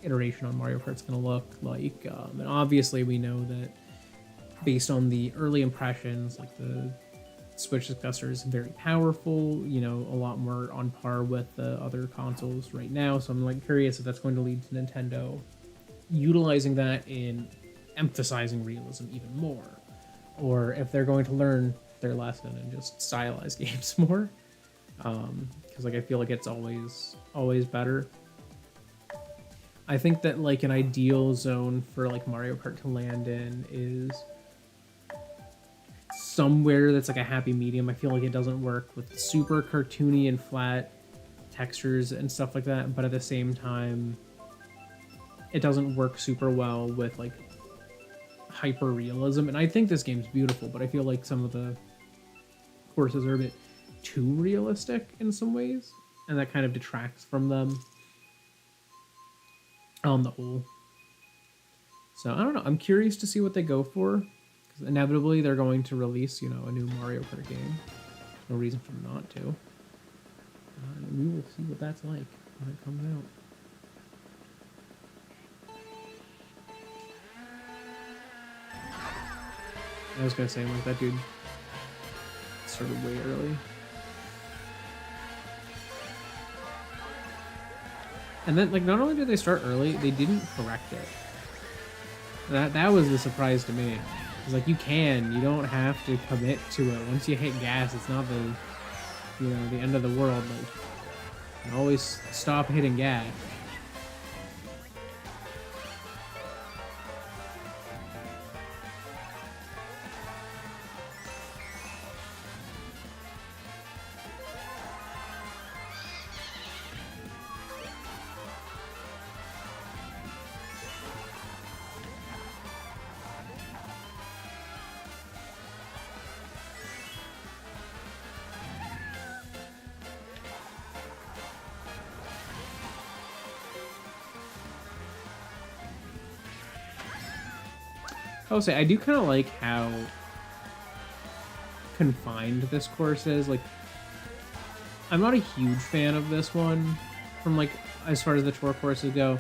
iteration on Mario Kart's gonna look like. And obviously, we know that based on the early impressions, like the Switch successor is very powerful, you know, a lot more on par with the other consoles right now. So I'm like curious if that's going to lead to Nintendo utilizing that in emphasizing realism even more, or if they're going to learn their lesson and just stylize games more. Because like I feel like it's always better. I think that like an ideal zone for like Mario Kart to land in is somewhere that's like a happy medium. I feel like it doesn't work with super cartoony and flat textures and stuff like that, but at the same time it doesn't work super well with like hyper realism. And I think this game's beautiful, but I feel like some of the courses are a bit too realistic in some ways, and that kind of detracts from them on the whole. So I don't know, I'm curious to see what they go for. Inevitably, they're going to release, you know, a new Mario Kart game. No reason for them not to. And we will see what that's like when it comes out. I was gonna say, like, that dude started way early. And then, like, not only did they start early, they didn't correct it. That was the surprise to me. It's like, you don't have to commit to it. Once you hit gas, it's not the, the end of the world. Like, you can always stop hitting gas. I will say, I do kind of like how confined this course is. Like, I'm not a huge fan of this one from, like, as far as the tour courses go,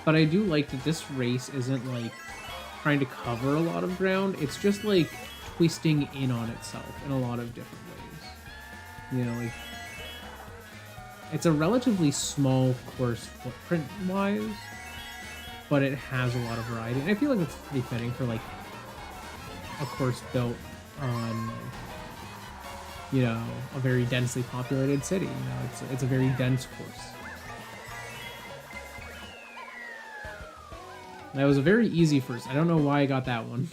but I do like that this race isn't, like, trying to cover a lot of ground. It's just, like, twisting in on itself in a lot of different ways. Like, it's a relatively small course footprint-wise, but it has a lot of variety. And I feel like it's pretty fitting for, like, a course built on, a very densely populated city. It's a very dense course. That was a very easy first. I don't know why I got that one.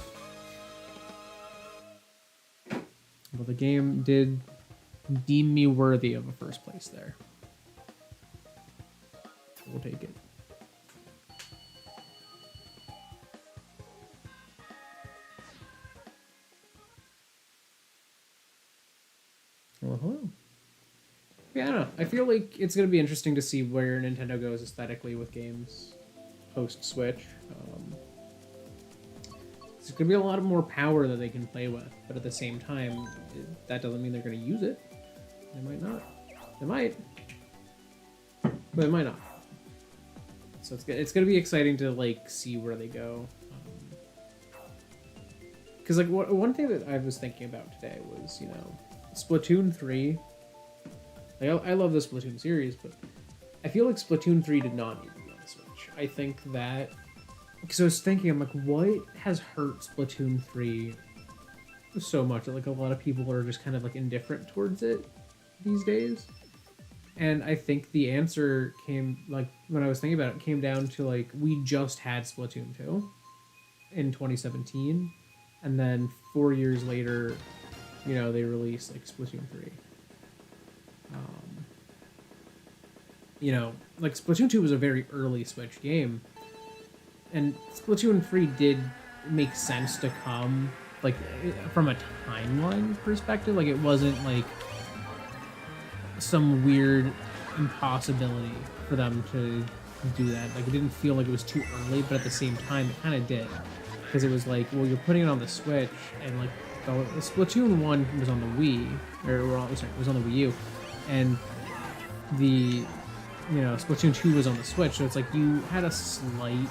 But the game did deem me worthy of a first place there. We'll take it. Well, hello. Yeah, I don't know. I feel like it's going to be interesting to see where Nintendo goes aesthetically with games post-Switch. There's going to be a lot more power that they can play with, but at the same time, that doesn't mean they're going to use it. They might not. They might. But they might not. So it's going to be exciting to, like, see where they go. Because, like, one thing that I was thinking about today was, Splatoon 3. Like, I love the Splatoon series, but I feel like Splatoon 3 did not need to be on the Switch. I think that... Because I was thinking, I'm like, what has hurt Splatoon 3 so much that, like, a lot of people are just kind of, like, indifferent towards it these days? And I think the answer came, like, when I was thinking about it, came down to, like, we just had Splatoon 2 in 2017, and then 4 years later, they released, like, Splatoon 3. Like, Splatoon 2 was a very early Switch game, and Splatoon 3 did make sense to come, like, from a timeline perspective. Like, it wasn't, like, some weird impossibility for them to do that. Like, it didn't feel like it was too early, but at the same time, it kind of did. Because it was like, well, you're putting it on the Switch, and, like, Splatoon 1 was on the Wii, it was on the Wii U, and the, Splatoon 2 was on the Switch, so it's like you had a slight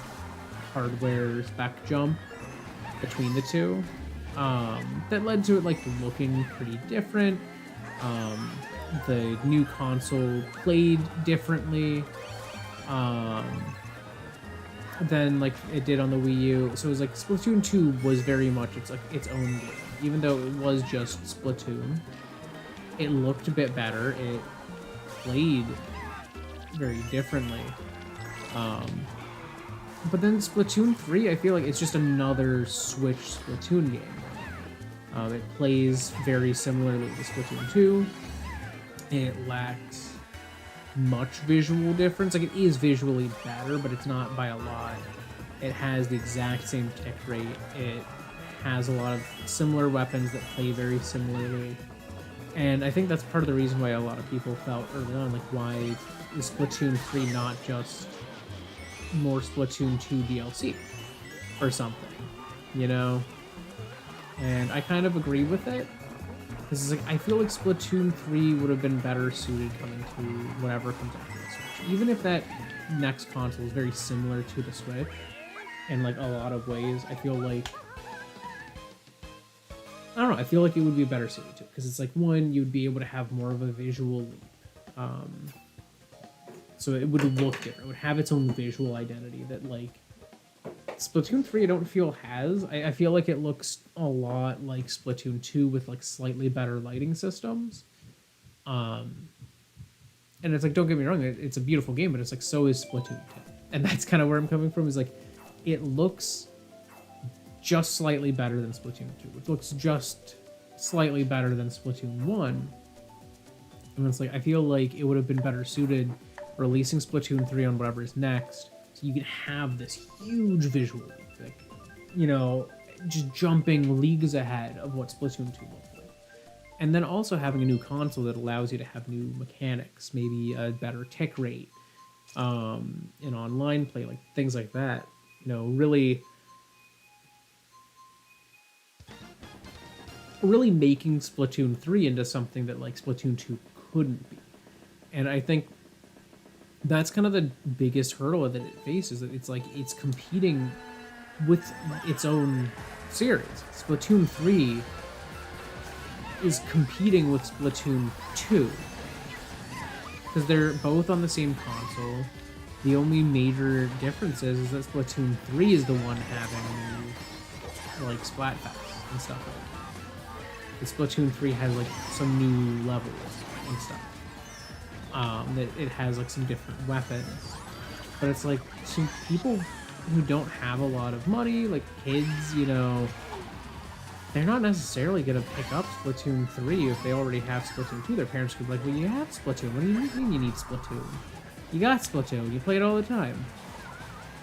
hardware spec jump between the two, that led to it, like, looking pretty different. The new console played differently, than, like, it did on the Wii U. So it was like Splatoon 2 was very much its own game. Even though it was just Splatoon, it looked a bit better. It played very differently. But then Splatoon 3, I feel like it's just another Switch Splatoon game. It plays very similarly to Splatoon 2. It lacks much visual difference. Like, it is visually better, but it's not by a lot. It has the exact same tick rate. It has a lot of similar weapons that play very similarly. And I think that's part of the reason why a lot of people felt early on, like, why is Splatoon 3 not just more Splatoon 2 DLC or something, And I kind of agree with it. Because it's like, I feel like Splatoon 3 would have been better suited coming to whatever comes after the Switch. Even if that next console is very similar to the Switch in, like, a lot of ways, I feel like I don't know. I feel like it would be better suited to it because it's like one, you'd be able to have more of a visual leap. So it would look different. It would have its own visual identity that like Splatoon 3 I don't feel has. I feel like it looks a lot like Splatoon 2 with like slightly better lighting systems. And it's like, don't get me wrong, it's a beautiful game, but it's like, so is Splatoon 2. And that's kind of where I'm coming from, is like, it looks just slightly better than Splatoon 2. It looks just slightly better than Splatoon 1. And it's like, I feel like it would have been better suited releasing Splatoon 3 on whatever is next, so you could have this huge visual, like, you know, just jumping leagues ahead of what Splatoon 2 looked like. And then also having a new console that allows you to have new mechanics, maybe a better tick rate, in online play, like things like that. You know, really making Splatoon 3 into something that like Splatoon 2 couldn't be. And I think that's kind of the biggest hurdle that it faces. That it's like it's competing with its own series. Splatoon 3 is competing with Splatoon 2 because they're both on the same console. The only major difference is that Splatoon 3 is the one having like Splatfest and stuff like that. The Splatoon 3 has like some new levels and stuff. That it has like some different weapons, but it's like some people who don't have a lot of money, like kids, you know, they're not necessarily gonna pick up Splatoon 3 if they already have Splatoon 2. Their parents could be like, well, you have Splatoon. What do you mean you need Splatoon? You got Splatoon. You play it all the time.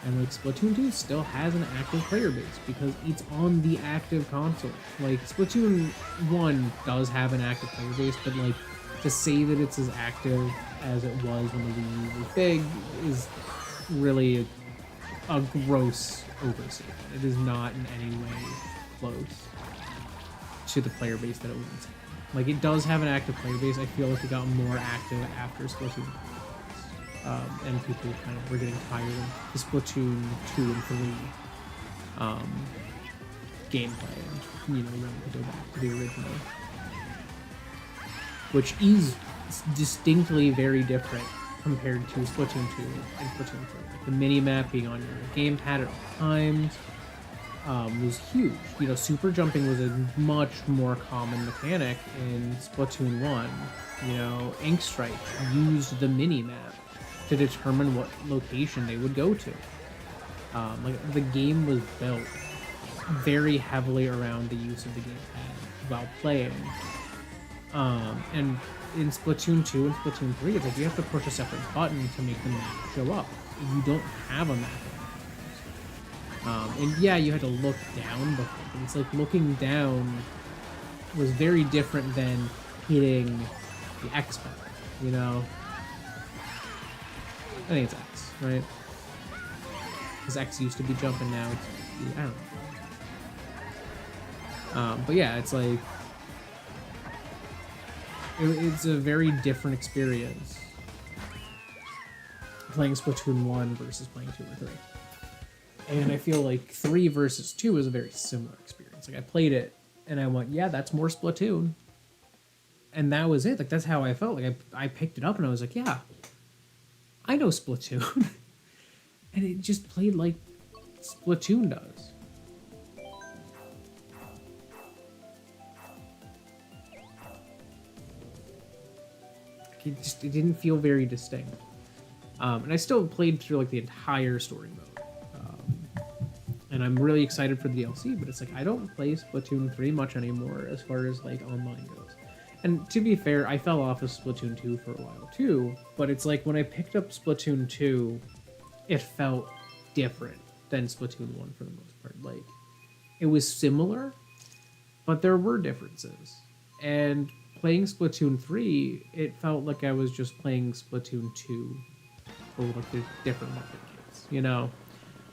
And like Splatoon 2 still has an active player base because it's on the active console. Like Splatoon 1 does have an active player base, but like to say that it's as active as it was when the Wii U was big is really a gross overstatement. It is not in any way close to the player base that it was. Like, it does have an active player base. I feel like it got more active after Splatoon. And people kind of were getting tired of the Splatoon 2 and 3 gameplay, and, you know, wanting to go back to the original, which is distinctly very different compared to Splatoon 2 and Splatoon 3. Like the mini-map being on your gamepad at all times was huge. You know, super jumping was a much more common mechanic in Splatoon 1. You know, Ink Stripe used the mini-map to determine what location they would go to. Like, the game was built very heavily around the use of the gamepad while playing. And in Splatoon 2 and Splatoon 3, it's like you have to push a separate button to make the map show up. You don't have a map. And yeah, you had to look down before, but it's like looking down was very different than hitting the X button, you know? I think it's X, right? Because X used to be jumping, now it's, I don't know. But yeah, it's like, it's a very different experience playing Splatoon 1 versus playing 2 or 3. And I feel like 3 versus 2 is a very similar experience. Like, I played it, and I went, yeah, that's more Splatoon. And that was it. Like, that's how I felt. Like, I picked it up, and I was like, yeah, I know Splatoon. And it just played like Splatoon does. It didn't feel very distinct. And I still played through like the entire story mode. And I'm really excited for the DLC, but it's like I don't play Splatoon 3 much anymore as far as like online goes. And to be fair, I fell off of Splatoon 2 for a while too, but it's like when I picked up Splatoon 2, it felt different than Splatoon 1 for the most part. Like, it was similar, but there were differences. And playing Splatoon 3, it felt like I was just playing Splatoon 2 for like the different weapon kits, you know?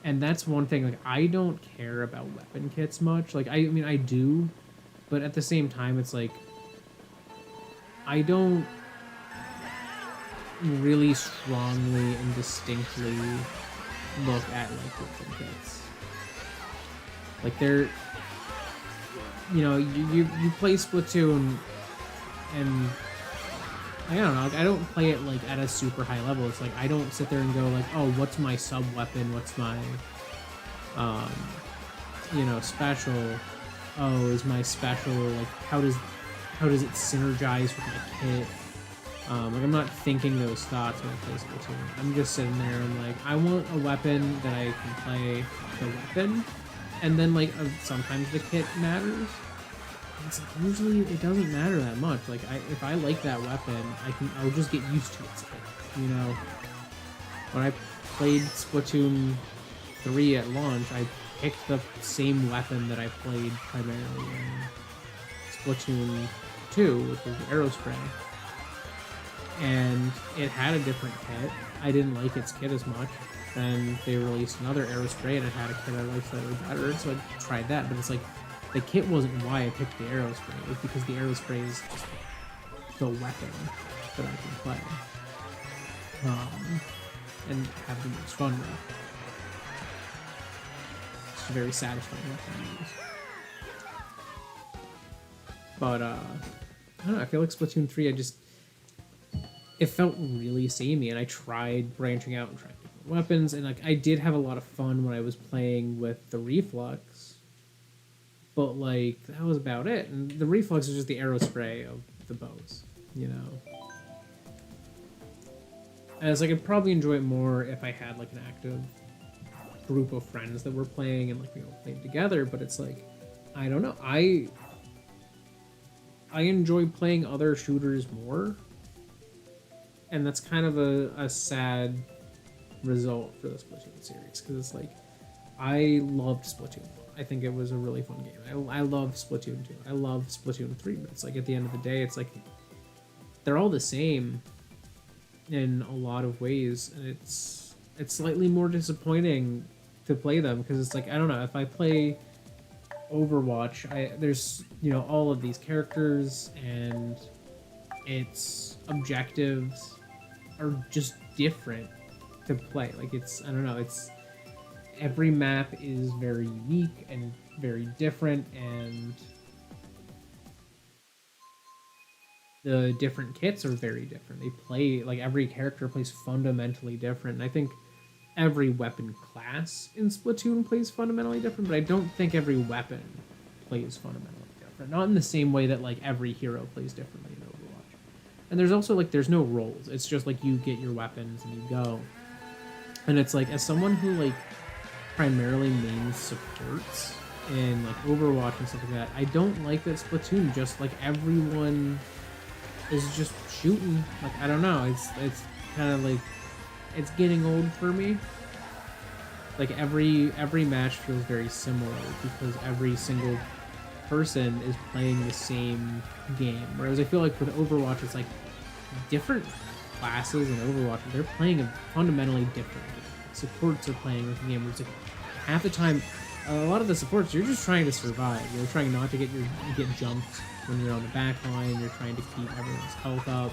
And that's one thing, like, I don't care about weapon kits much. Like, I mean, I do, but at the same time, it's like, I don't really strongly and distinctly look at, like, weapon kits. Like, you know, you play Splatoon, and I don't know, like, I don't play it like at a super high level. It's like I don't sit there and go like, oh, what's my sub weapon? What's my you know, special? Oh, is my special like how does it synergize with my kit? Like I'm not thinking those thoughts when I play Splatoon. I'm just sitting there and like I want a weapon that I can play the weapon, and then like sometimes the kit matters. It's like usually it doesn't matter that much. Like if I like that weapon, I'll just get used to its kit. You know, when I played Splatoon 3 at launch, I picked the same weapon that I played primarily in Splatoon 2, which was Aerospray. And it had a different kit. I didn't like its kit as much. Then they released another Aerospray and it had a kit I liked slightly better, so I tried that. But it's like, the kit wasn't why I picked the Aerospray. It was because the Aerospray is just the weapon that I can play. And have the most fun with. It's a very satisfying weapon to use. But, I don't know, I feel like Splatoon 3, it felt really samey, and I tried branching out and trying different weapons, and like I did have a lot of fun when I was playing with the Reflux, but like that was about it. And the Reflux is just the Aerospray of the bows, you know. As like I'd probably enjoy it more if I had like an active group of friends that were playing and like we all played together. But it's like I don't know. I enjoy playing other shooters more. And that's kind of a sad result for the Splatoon series, because it's like, I loved Splatoon 1. I think it was a really fun game. I love Splatoon 2. I love Splatoon 3, but it's like, at the end of the day, it's like, they're all the same in a lot of ways, and it's slightly more disappointing to play them, because it's like, I don't know, if I play Overwatch, there's, you know, all of these characters, and its objectives are just different to play. Like I don't know, every map is very unique and very different, and the different kits are very different. They play, like every character plays fundamentally different. And I think every weapon class in Splatoon plays fundamentally different, but I don't think every weapon plays fundamentally different. Not in the same way that like every hero plays differently in Overwatch. And there's also like there's no roles. It's just like you get your weapons and you go. And it's like, as someone who like primarily mains supports in like Overwatch and stuff like that, I don't like that Splatoon just like everyone is just shooting. Like I don't know, it's kind of like it's getting old for me. Like every match feels very similar because every single person is playing the same game. Whereas I feel like with Overwatch, it's like different classes in Overwatch, they're playing a fundamentally different game. Supports are playing a game where it's like half the time, a lot of the supports, you're just trying to survive. You're trying not to get jumped when you're on the back line. You're trying to keep everyone's health up.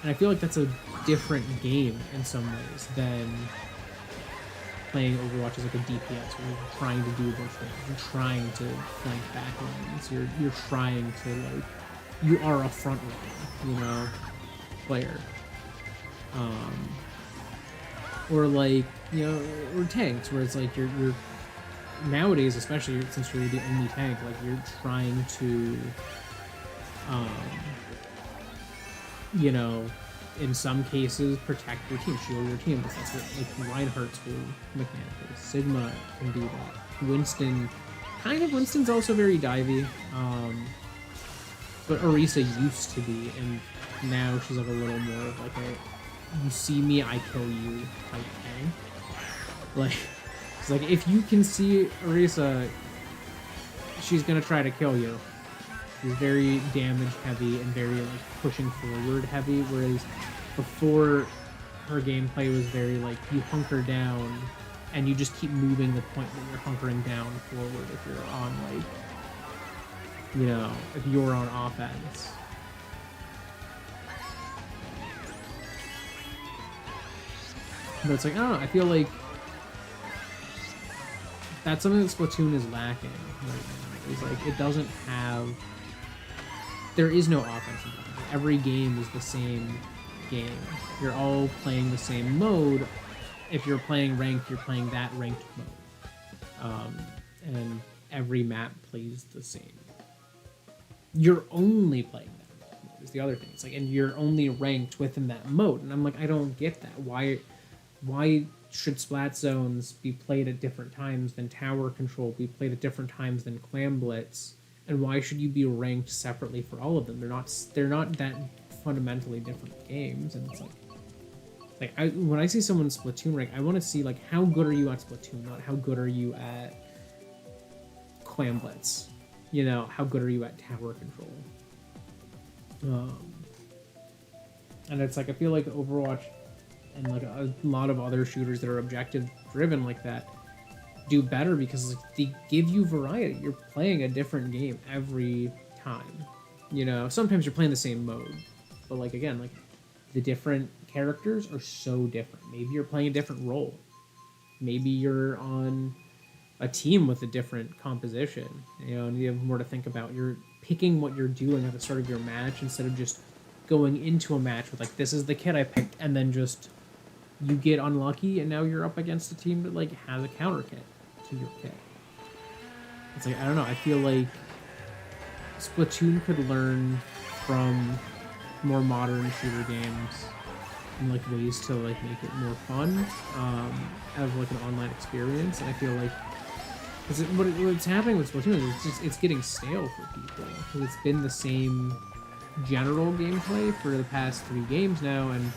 And I feel like that's a different game in some ways than playing Overwatch as like a DPS, where you're trying to do a bunch of things. You're trying to flank back lines. You're trying to like, you are a front line, you know, player. Or like, you know, or tanks, where it's like you're nowadays, especially since you're the only tank, like you're trying to, you know, in some cases protect your team, shield your team, because that's what like Reinhardt's whole mechanic is. Sigma can do that. Winston's also very divey, but Orisa used to be, and now she's like a little more of like a you see me, I kill you type thing. Like, it's like if you can see Orisa, she's gonna try to kill you. She's very damage heavy and very like pushing forward heavy, whereas before her gameplay was very like you hunker down and you just keep moving the point that you're hunkering down forward if you're on like, you know, if you're on offense. But it's like, I don't know, I feel like that's something that Splatoon is lacking right now. is like it doesn't have. There is no offense and defense. Every game is the same game. You're all playing the same mode. If you're playing ranked, you're playing that ranked mode. And every map plays the same. You're only playing that mode is the other thing. It's like, and you're only ranked within that mode. And I'm like, I don't get that. Why should splat zones be played at different times than tower control be played at different times than clam blitz? And why should you be ranked separately for all of them? They're not that fundamentally different games. And it's like when I see someone Splatoon rank, I want to see like how good are you at Splatoon, not how good are you at clam blitz. You know, how good are you at tower control? And it's like I feel like Overwatch and like a lot of other shooters that are objective driven like that do better because they give you variety. You're playing a different game every time. You know, sometimes you're playing the same mode, but like again, like the different characters are so different. Maybe you're playing a different role. Maybe you're on a team with a different composition, you know, and you have more to think about. You're picking what you're doing at the start of your match instead of just going into a match with like, this is the kit I picked, and then just you get unlucky and now you're up against a team that like has a counter kit to your kit. It's like, I don't know, I feel like Splatoon could learn from more modern shooter games and like ways to like make it more fun, have like an online experience. And I feel like what's happening with Splatoon is it's getting stale for people because it's been the same general gameplay for the past 3 games now, and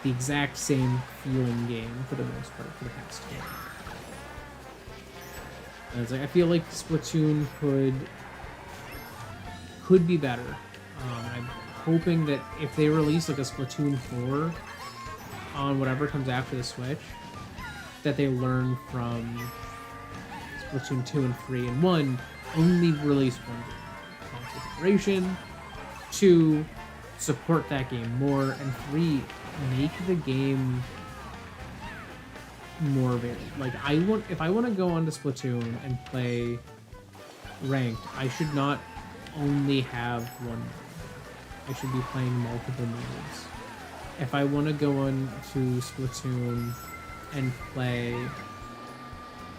the exact same feeling game for the most part for the past 10. And it's like I feel like Splatoon could be better. I'm hoping that if they release like a Splatoon 4 on whatever comes after the Switch, that they learn from Splatoon 2 and 3, and 1, only release one game. Console generation. 2, support that game more, and 3, make the game more varied. Like if I want to go onto Splatoon and play ranked, I should not only have one mode. I should be playing multiple modes. If I want to go on to Splatoon and play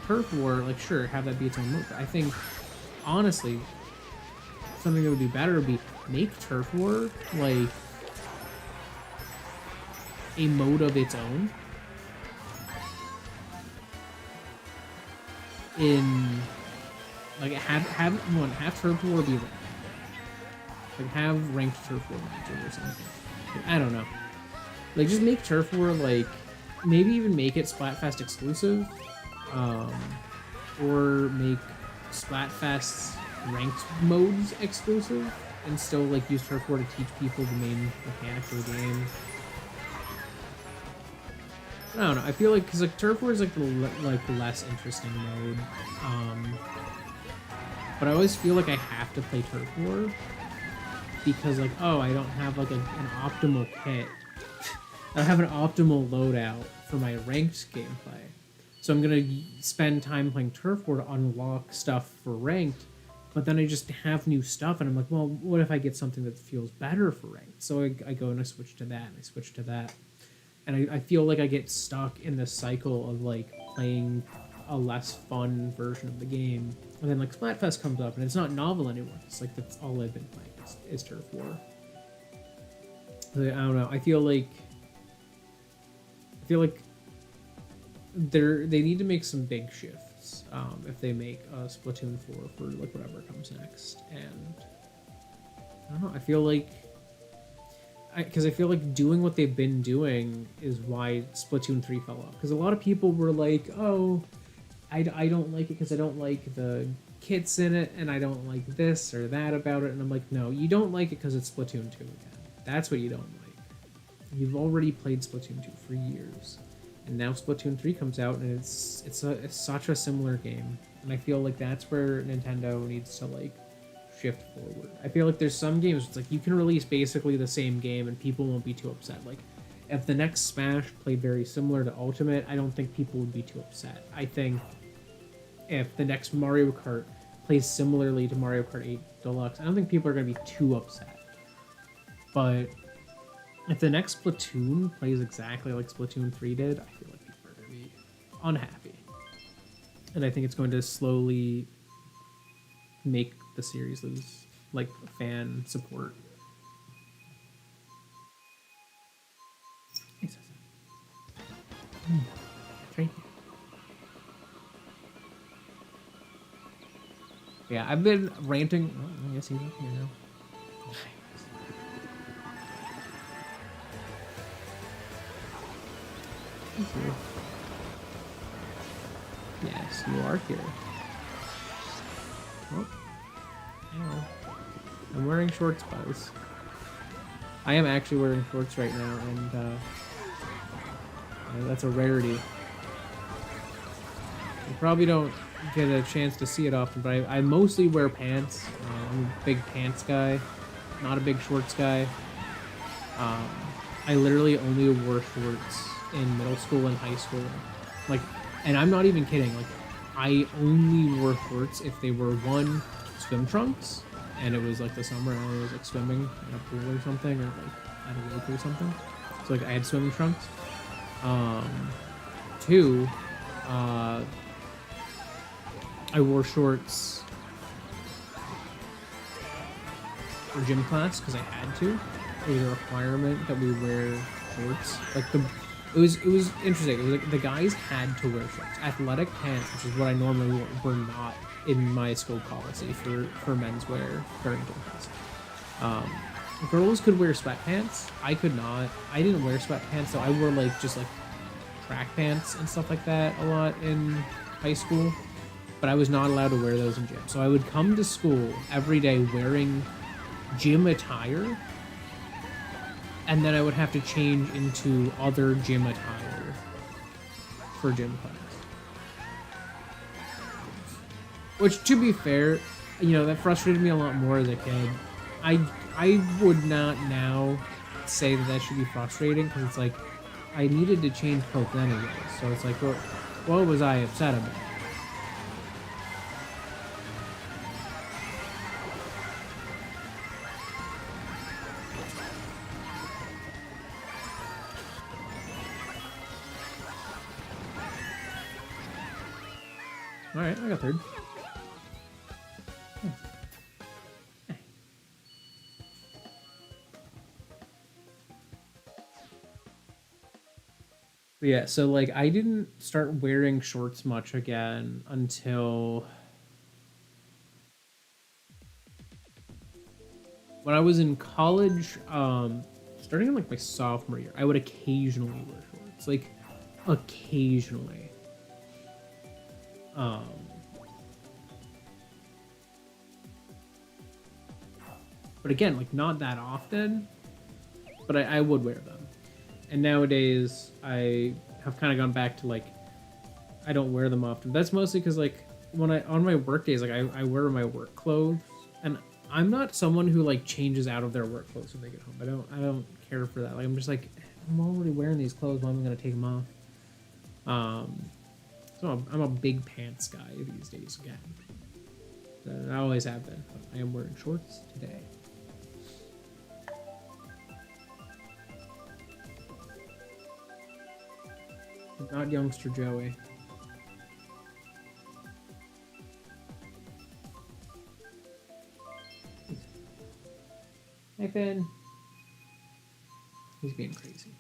Turf War, like sure, have that be its own mode. But I think, honestly, something that would be better would be make Turf War like a mode of its own. In like have Turf War be ranked. Like have ranked Turf War matches or something. Like, I don't know. Like just make Turf War like maybe even make it Splatfest exclusive. Or make Splatfest's ranked modes exclusive and still like use Turf War to teach people the main mechanics of the game. I don't know. I feel like because like Turf War is like the less interesting mode, but I always feel like I have to play Turf War because like I don't have like an optimal kit. I don't have an optimal loadout for my ranked gameplay, so I'm gonna spend time playing Turf War to unlock stuff for ranked. But then I just have new stuff, and I'm like, well, what if I get something that feels better for ranked? So I go and I switch to that, and I switch to that. And I feel like I get stuck in this cycle of like playing a less fun version of the game. And then like Splatfest comes up and it's not novel anymore. It's like that's all I've been playing is Turf War. I don't know. I feel like they need to make some big shifts if they make a Splatoon 4 for like whatever comes next. And I don't know. I feel like because I feel like doing what they've been doing is why Splatoon 3 fell off. Because a lot of people were like, oh, I don't like it because I don't like the kits in it, and I don't like this or that about it. And I'm like, no, you don't like it because it's Splatoon 2 again. That's what you don't like. You've already played Splatoon 2 for years. And now Splatoon 3 comes out, and it's such a similar game. And I feel like that's where Nintendo needs to, like, shift forward. I feel like there's some games it's like you can release basically the same game and people won't be too upset. Like if the next Smash played very similar to Ultimate, I don't think people would be too upset. I think if the next Mario Kart plays similarly to Mario Kart 8 Deluxe, I don't think people are going to be too upset. But if the next Splatoon plays exactly like Splatoon 3 did, I feel like people are going to be unhappy. And I think it's going to slowly make the series lose, like, fan support. It's right here. Yeah, I've been ranting. Oh, I guess he's up here now. Yes, you are here. Oh. Ow. I'm wearing shorts, Buzz. I am actually wearing shorts right now, and that's a rarity. You probably don't get a chance to see it often, but I mostly wear pants. I'm a big pants guy, not a big shorts guy. I literally only wore shorts in middle school and high school. Like, and I'm not even kidding. Like, I only wore shorts if they were one, swim trunks, and it was like the summer and I was like swimming in a pool or something, or like at a lake or something. So like I had swimming trunks. Two, I wore shorts for gym class because I had to. It was a requirement that we wear shorts. Like it was interesting. It was like the guys had to wear shorts. Athletic pants, which is what I normally wore, were not in my school policy for menswear during gym class. Girls could wear sweatpants. I could not. I didn't wear sweatpants, so I wore like just like track pants and stuff like that a lot in high school. But I was not allowed to wear those in gym. So I would come to school every day wearing gym attire, and then I would have to change into other gym attire for gym class. Which, to be fair, you know, that frustrated me a lot more as a kid. I would not now say that should be frustrating, because it's like, I needed to change clothes anyway. So it's like, what was I upset about? Alright, I got third. But yeah, so like I didn't start wearing shorts much again until when I was in college, starting in like my sophomore year. I would occasionally wear shorts, like occasionally. But again, like not that often, but I would wear them. And nowadays I have kind of gone back to like, I don't wear them often. That's mostly because like when on my work days, like I wear my work clothes, and I'm not someone who like changes out of their work clothes when they get home. I don't care for that. Like I'm just like, I'm already wearing these clothes, why am I gonna take them off? So I'm a big pants guy these days again. I always have been, but I am wearing shorts today. Not youngster Joey. Hey Finn. He's being crazy.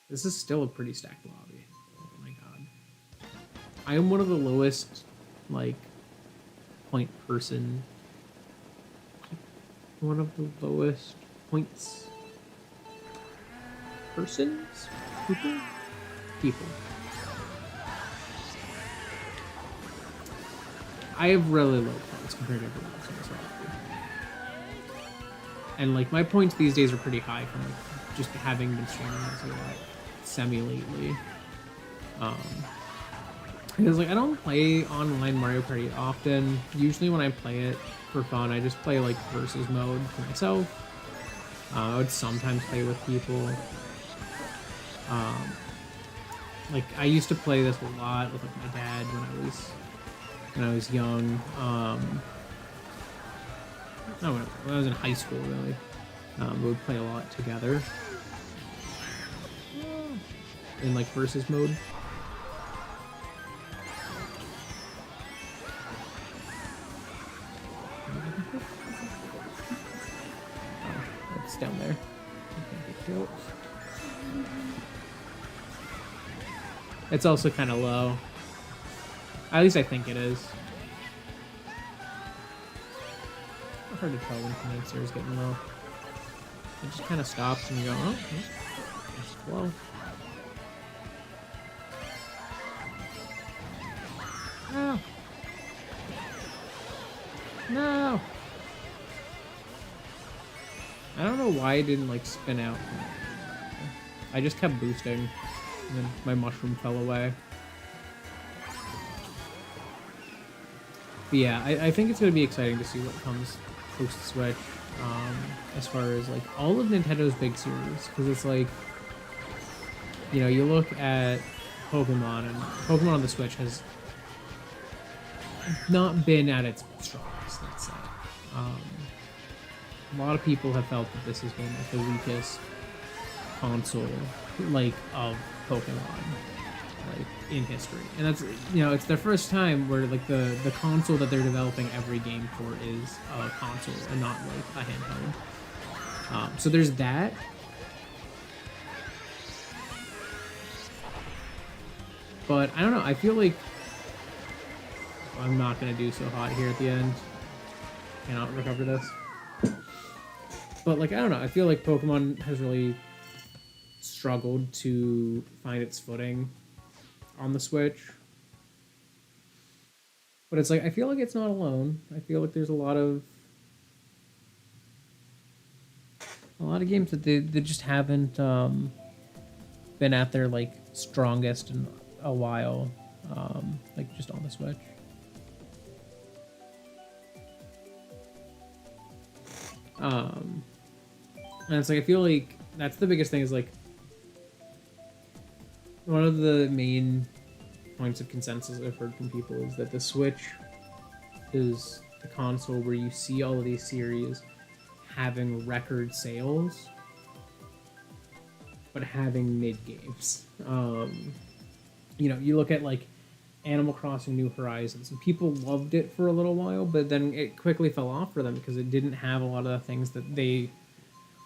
This is still a pretty stacked lobby. Oh my god. I am one of the lowest, like, point person. One of the lowest points. Persons? People. I have really low points compared to everyone else in this lobby. And like my points these days are pretty high from like just having been streaming this a lot semi lately. Because like I don't play online Mario Kart 8 often. Usually when I play it for fun, I just play like versus mode for myself. I would sometimes play with people. Like I used to play this a lot with like my dad when I was when I was young. No, when I was in high school, really. We would play a lot together. In, like, versus mode. Oh, it's down there. It's also kind of low. At least I think it is. It's hard to tell when command stair is getting low. It just kind of stops and you go, oh, it's low. No. No. I don't know why I didn't like spin out. I just kept boosting, and then my mushroom fell away. But yeah, I think it's going to be exciting to see what comes post-Switch, as far as, like, all of Nintendo's big series. Because it's like, you know, you look at Pokemon, and Pokemon on the Switch has not been at its strongest, let's say. A lot of people have felt that this has been, like, the weakest console, like, of Pokemon, like, in history. And that's, you know, it's their first time where, like, the console that they're developing every game for is a console and not, like, a handheld. So there's that. But I don't know, I feel like I'm not gonna do so hot here at the end. Cannot recover this. But, like, I don't know, I feel like Pokemon has really struggled to find its footing on the Switch. But it's like, I feel like it's not alone. I feel like there's a lot of games that they just haven't been at their, like, strongest in a while, like, just on the Switch. And it's like, I feel like that's the biggest thing, is like, one of the main points of consensus I've heard from people is that the Switch is the console where you see all of these series having record sales, but having mid games. You know, you look at, like, Animal Crossing New Horizons, and people loved it for a little while, but then it quickly fell off for them because it didn't have a lot of the things that they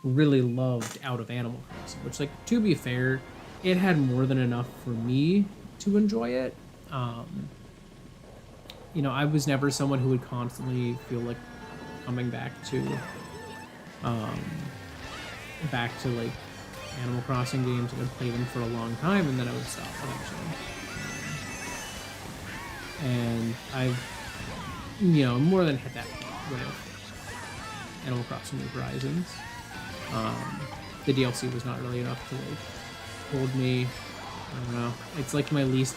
really loved out of Animal Crossing, which, like, to be fair, it had more than enough for me to enjoy it. You know, I was never someone who would constantly feel like coming back to like, Animal Crossing games and would play them for a long time, and then I would stop eventually. And I've, you know, more than hit that point with Animal Crossing New Horizons. The DLC was not really enough to, like, hold me. I don't know. It's like my least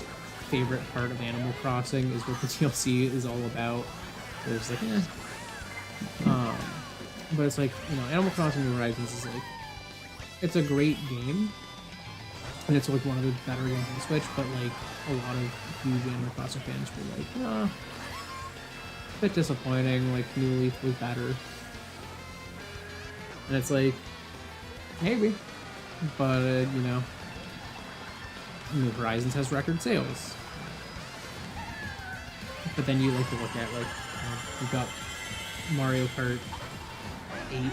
favorite part of Animal Crossing is what the DLC is all about. It's like, but it's like, you know, Animal Crossing New Horizons is like, it's a great game, and it's like one of the better games on the Switch, but like a lot of huge Animal Crossing fans were like, a bit disappointing, like New Leaf was better. And it's like, maybe, but you know, New Horizons has record sales. But then you like to look at, like, you've got Mario Kart 8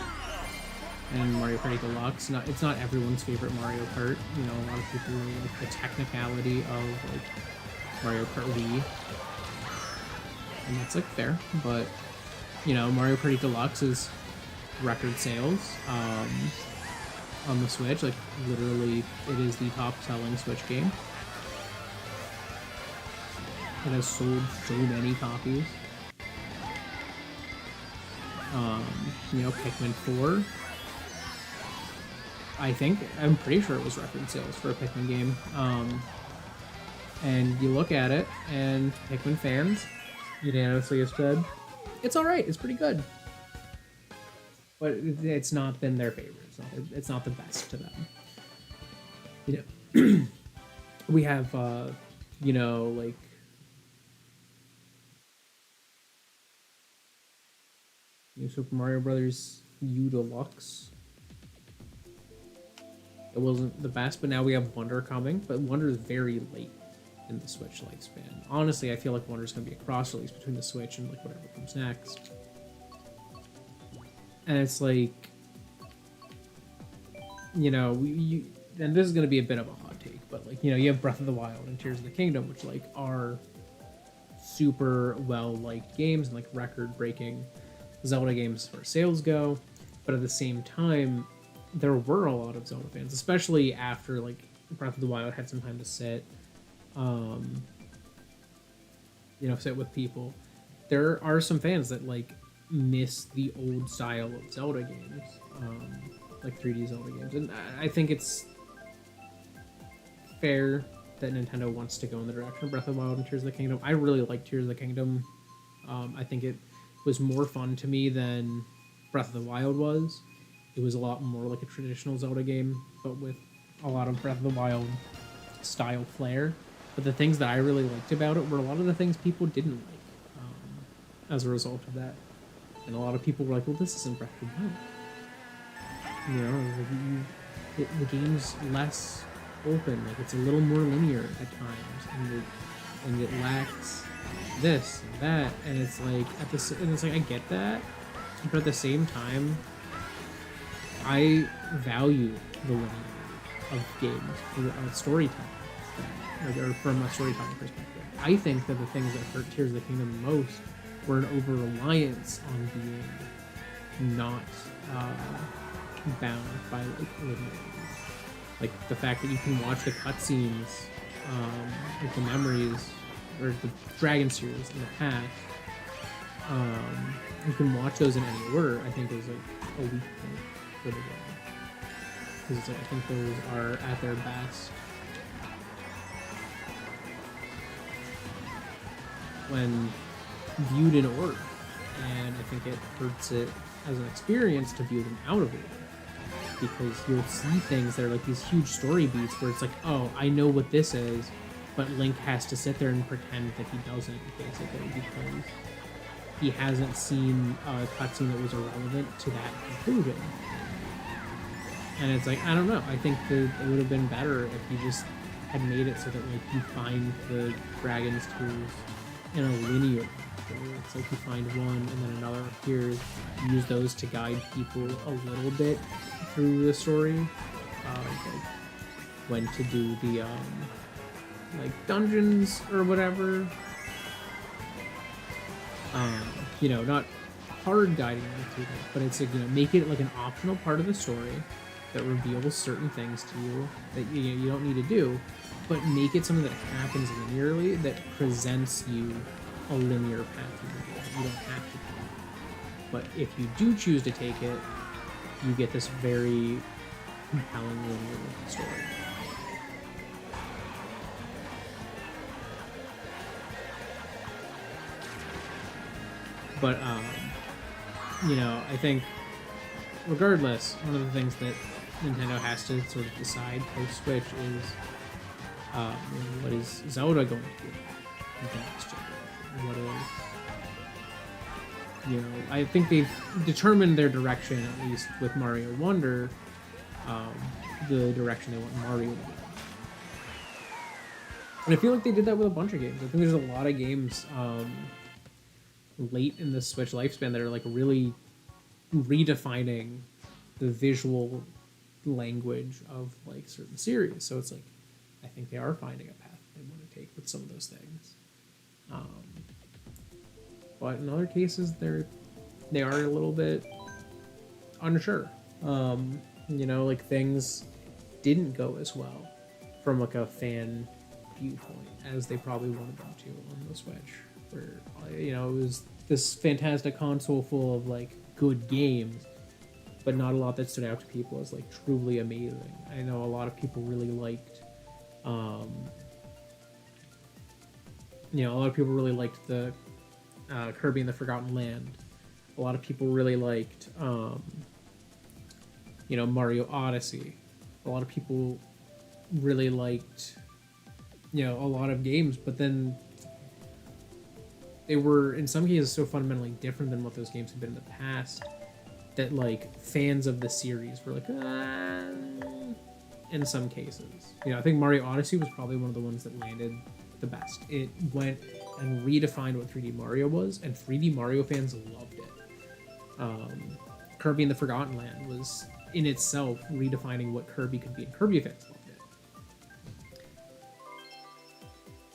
and Mario Kart 8 Deluxe. It's not everyone's favorite Mario Kart. You know, a lot of people really like the technicality of, like, Mario Kart Wii. And that's, like, fair. But, you know, Mario Kart 8 Deluxe is record sales on the Switch. Like, literally, it is the top-selling Switch game. It has sold so many copies. You know, Pikmin 4. I'm pretty sure it was record sales for a Pikmin game. And you look at it, and Pikmin fans unanimously have said, it's alright, it's pretty good. But it's not been their favorite. It's not the best to them. You know, we have, you know, like, Super Mario Brothers U Deluxe. It wasn't the best, but now we have Wonder coming. But Wonder is very late in the Switch lifespan. Honestly, I feel like Wonder is going to be a cross release between the Switch and like whatever comes next. And it's like, you know, and this is going to be a bit of a hot take, but like, you know, you have Breath of the Wild and Tears of the Kingdom, which like are super well-liked games and like record-breaking Zelda games as far as sales go. But at the same time, there were a lot of Zelda fans, especially after like Breath of the Wild had some time to sit, you know, sit with people. There are some fans that like miss the old style of Zelda games, like 3D Zelda games, and I think it's fair that Nintendo wants to go in the direction of Breath of the Wild and Tears of the Kingdom. I really like Tears of the Kingdom. I think it was more fun to me than Breath of the Wild was. It was a lot more like a traditional Zelda game, but with a lot of Breath of the Wild style flair. But the things that I really liked about it were a lot of the things people didn't like as a result of that. And a lot of people were like, well, this isn't Breath of the Wild. You know, the game's less open, like it's a little more linear at times, and it lacks this and that, and it's like and it's like I get that, but at the same time, I value the linearity of games for storytelling, or from a storytelling perspective. I think that the things that hurt Tears of the Kingdom most were an over-reliance on being not bound by like linearity. Like the fact that you can watch the cutscenes, like the memories, or the Dragon series in the past, you can watch those in any order, I think is like a weak point for the game. Because like, I think those are at their best when viewed in order. And I think it hurts it as an experience to view them out of order. Because you'll see things that are like these huge story beats where it's like, oh, I know what this is, but Link has to sit there and pretend that he doesn't, basically, because he hasn't seen a cutscene that was irrelevant to that conclusion. And it's like, I don't know, I think that it would have been better if you just had made it so that like you find the Dragon's Tears in a linear fashion. It's like you find one and then another appears, use those to guide people a little bit through the story, like when to do the like dungeons or whatever. You know, not hard guiding them through that, but it's like, you know, make it like an optional part of the story that reveals certain things to you that you don't need to do, but make it something that happens linearly that presents you a linear path through the game. You don't have to do it. But if you do choose to take it, you get this very compelling linear story. But, you know, I think, regardless, one of the things that Nintendo has to sort of decide post-Switch is, what is Zelda going to do in the next generation? What is, you know, I think they've determined their direction, at least with Mario Wonder, the direction they want Mario to go. And I feel like they did that with a bunch of games. I think there's a lot of games, late in the Switch lifespan that are like really redefining the visual language of like certain series. So it's like, I think they are finding a path they want to take with some of those things. But in other cases, they are a little bit unsure. You know, like things didn't go as well from like a fan viewpoint as they probably wanted them to on the Switch. Where, you know, it was this fantastic console full of like good games, but not a lot that stood out to people as like truly amazing. I know a lot of people really liked, you know, a lot of people really liked the Kirby and the Forgotten Land. A lot of people really liked, you know, Mario Odyssey. A lot of people really liked, you know, a lot of games, but then they were in some cases so fundamentally different than what those games had been in the past that like fans of the series were like, in some cases. You know, I think Mario Odyssey was probably one of the ones that landed the best. It went and redefined what 3D Mario was, and 3D Mario fans loved it. Kirby and the Forgotten Land was in itself redefining what Kirby could be, and Kirby fans loved it.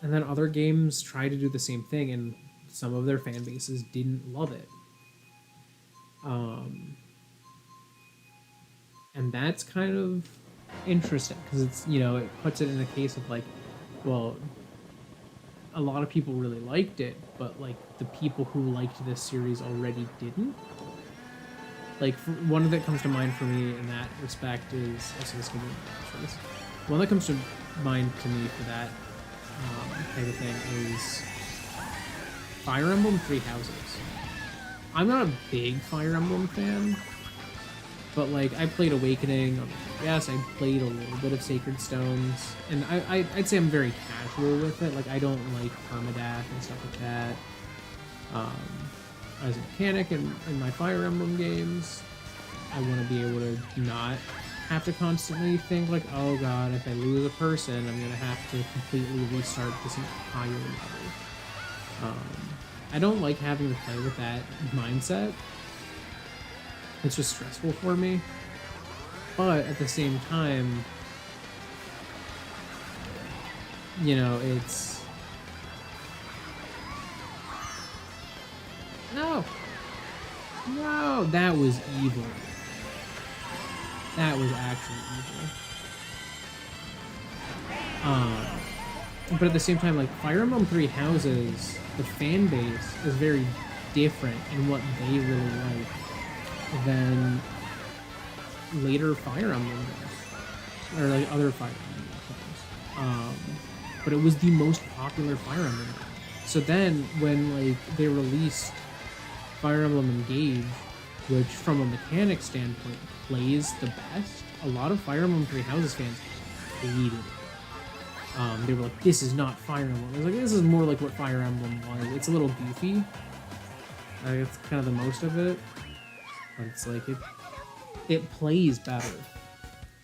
And then other games tried to do the same thing, and some of their fan bases didn't love it. And that's kind of interesting because it's, you know, it puts it in a case of like, well, a lot of people really liked it, but like the people who liked this series already didn't. Like one that comes to mind for me in that respect is one that comes to mind to me for that type of thing is Fire Emblem Three Houses. I'm not a big Fire Emblem fan, but like I played Awakening on the 3DS, I played a little bit of Sacred Stones, and I'd say I'm very casual with it. Like I don't like permadeath and stuff like that. As a mechanic in my Fire Emblem games, I want to be able to not have to constantly think like, oh god, if I lose a person, I'm going to have to completely restart this entire level. I don't like having to play with that mindset. It's just stressful for me. But at the same time, you know, it's... No! No! That was evil. That was actually evil. But at the same time, like, Fire Emblem Three Houses, the fan base is very different in what they really like than later Fire Emblem games. Or, like, other Fire Emblem games. But it was the most popular Fire Emblem game. So then, when, like, they released Fire Emblem Engage, which, from a mechanic standpoint, plays the best, a lot of Fire Emblem Three Houses fans hated it. They were like, this is not Fire Emblem. I was like, this is more like what Fire Emblem was. It's a little goofy. It's kind of the most of it. But it's like, it plays better.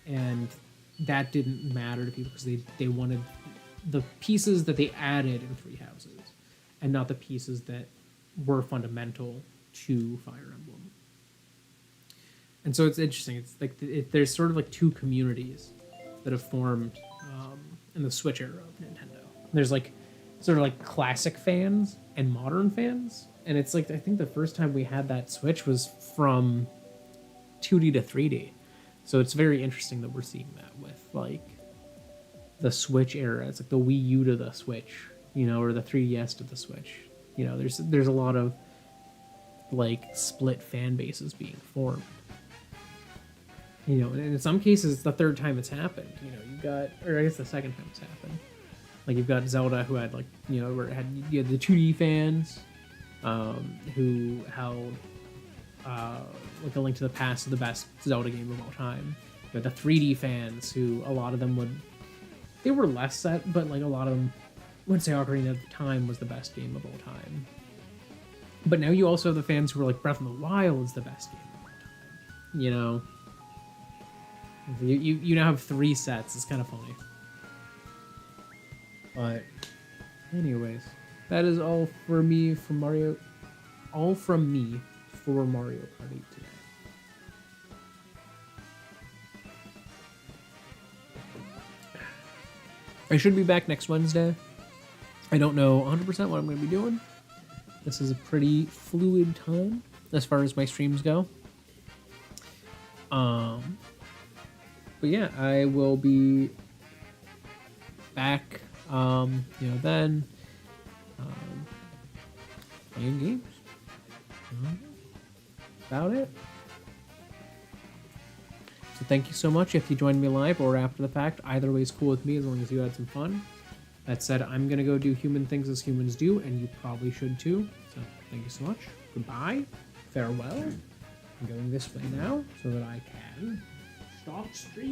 And that didn't matter to people because they wanted the pieces that they added in Three Houses and not the pieces that were fundamental to Fire Emblem. And so it's interesting. It's like there's sort of like two communities that have formed in the Switch era of Nintendo. There's like sort of like classic fans and modern fans. And it's like, I think the first time we had that switch was from 2D to 3D. So it's very interesting that we're seeing that with like the Switch era. It's like the Wii U to the Switch, you know, or the 3DS to the Switch. You know, there's a lot of like split fan bases being formed. You know, and in some cases, it's the third time it's happened. You know, you got, or I guess the second time it's happened. Like you've got Zelda, who had like, you know, where it had, you had the 2D fans, who held like A Link to the Past, the best Zelda game of all time. You had the 3D fans, who a lot of them they were less set, but like a lot of them would say Ocarina of Time was the best game of all time. But now you also have the fans who are like, Breath of the Wild is the best game of all time. You know? You now have 3 sets. It's kind of funny. But anyways, that is all for me for Mario. All from me for Mario Kart 8 today. I should be back next Wednesday. I don't know 100% what I'm going to be doing. This is a pretty fluid time as far as my streams go. But yeah, I will be back, you know, then, playing games. About it. So thank you so much if you joined me live or after the fact. Either way is cool with me as long as you had some fun. That said, I'm going to go do human things as humans do, and you probably should too. So thank you so much. Goodbye. Farewell. I'm going this way now so that I can stop streaming.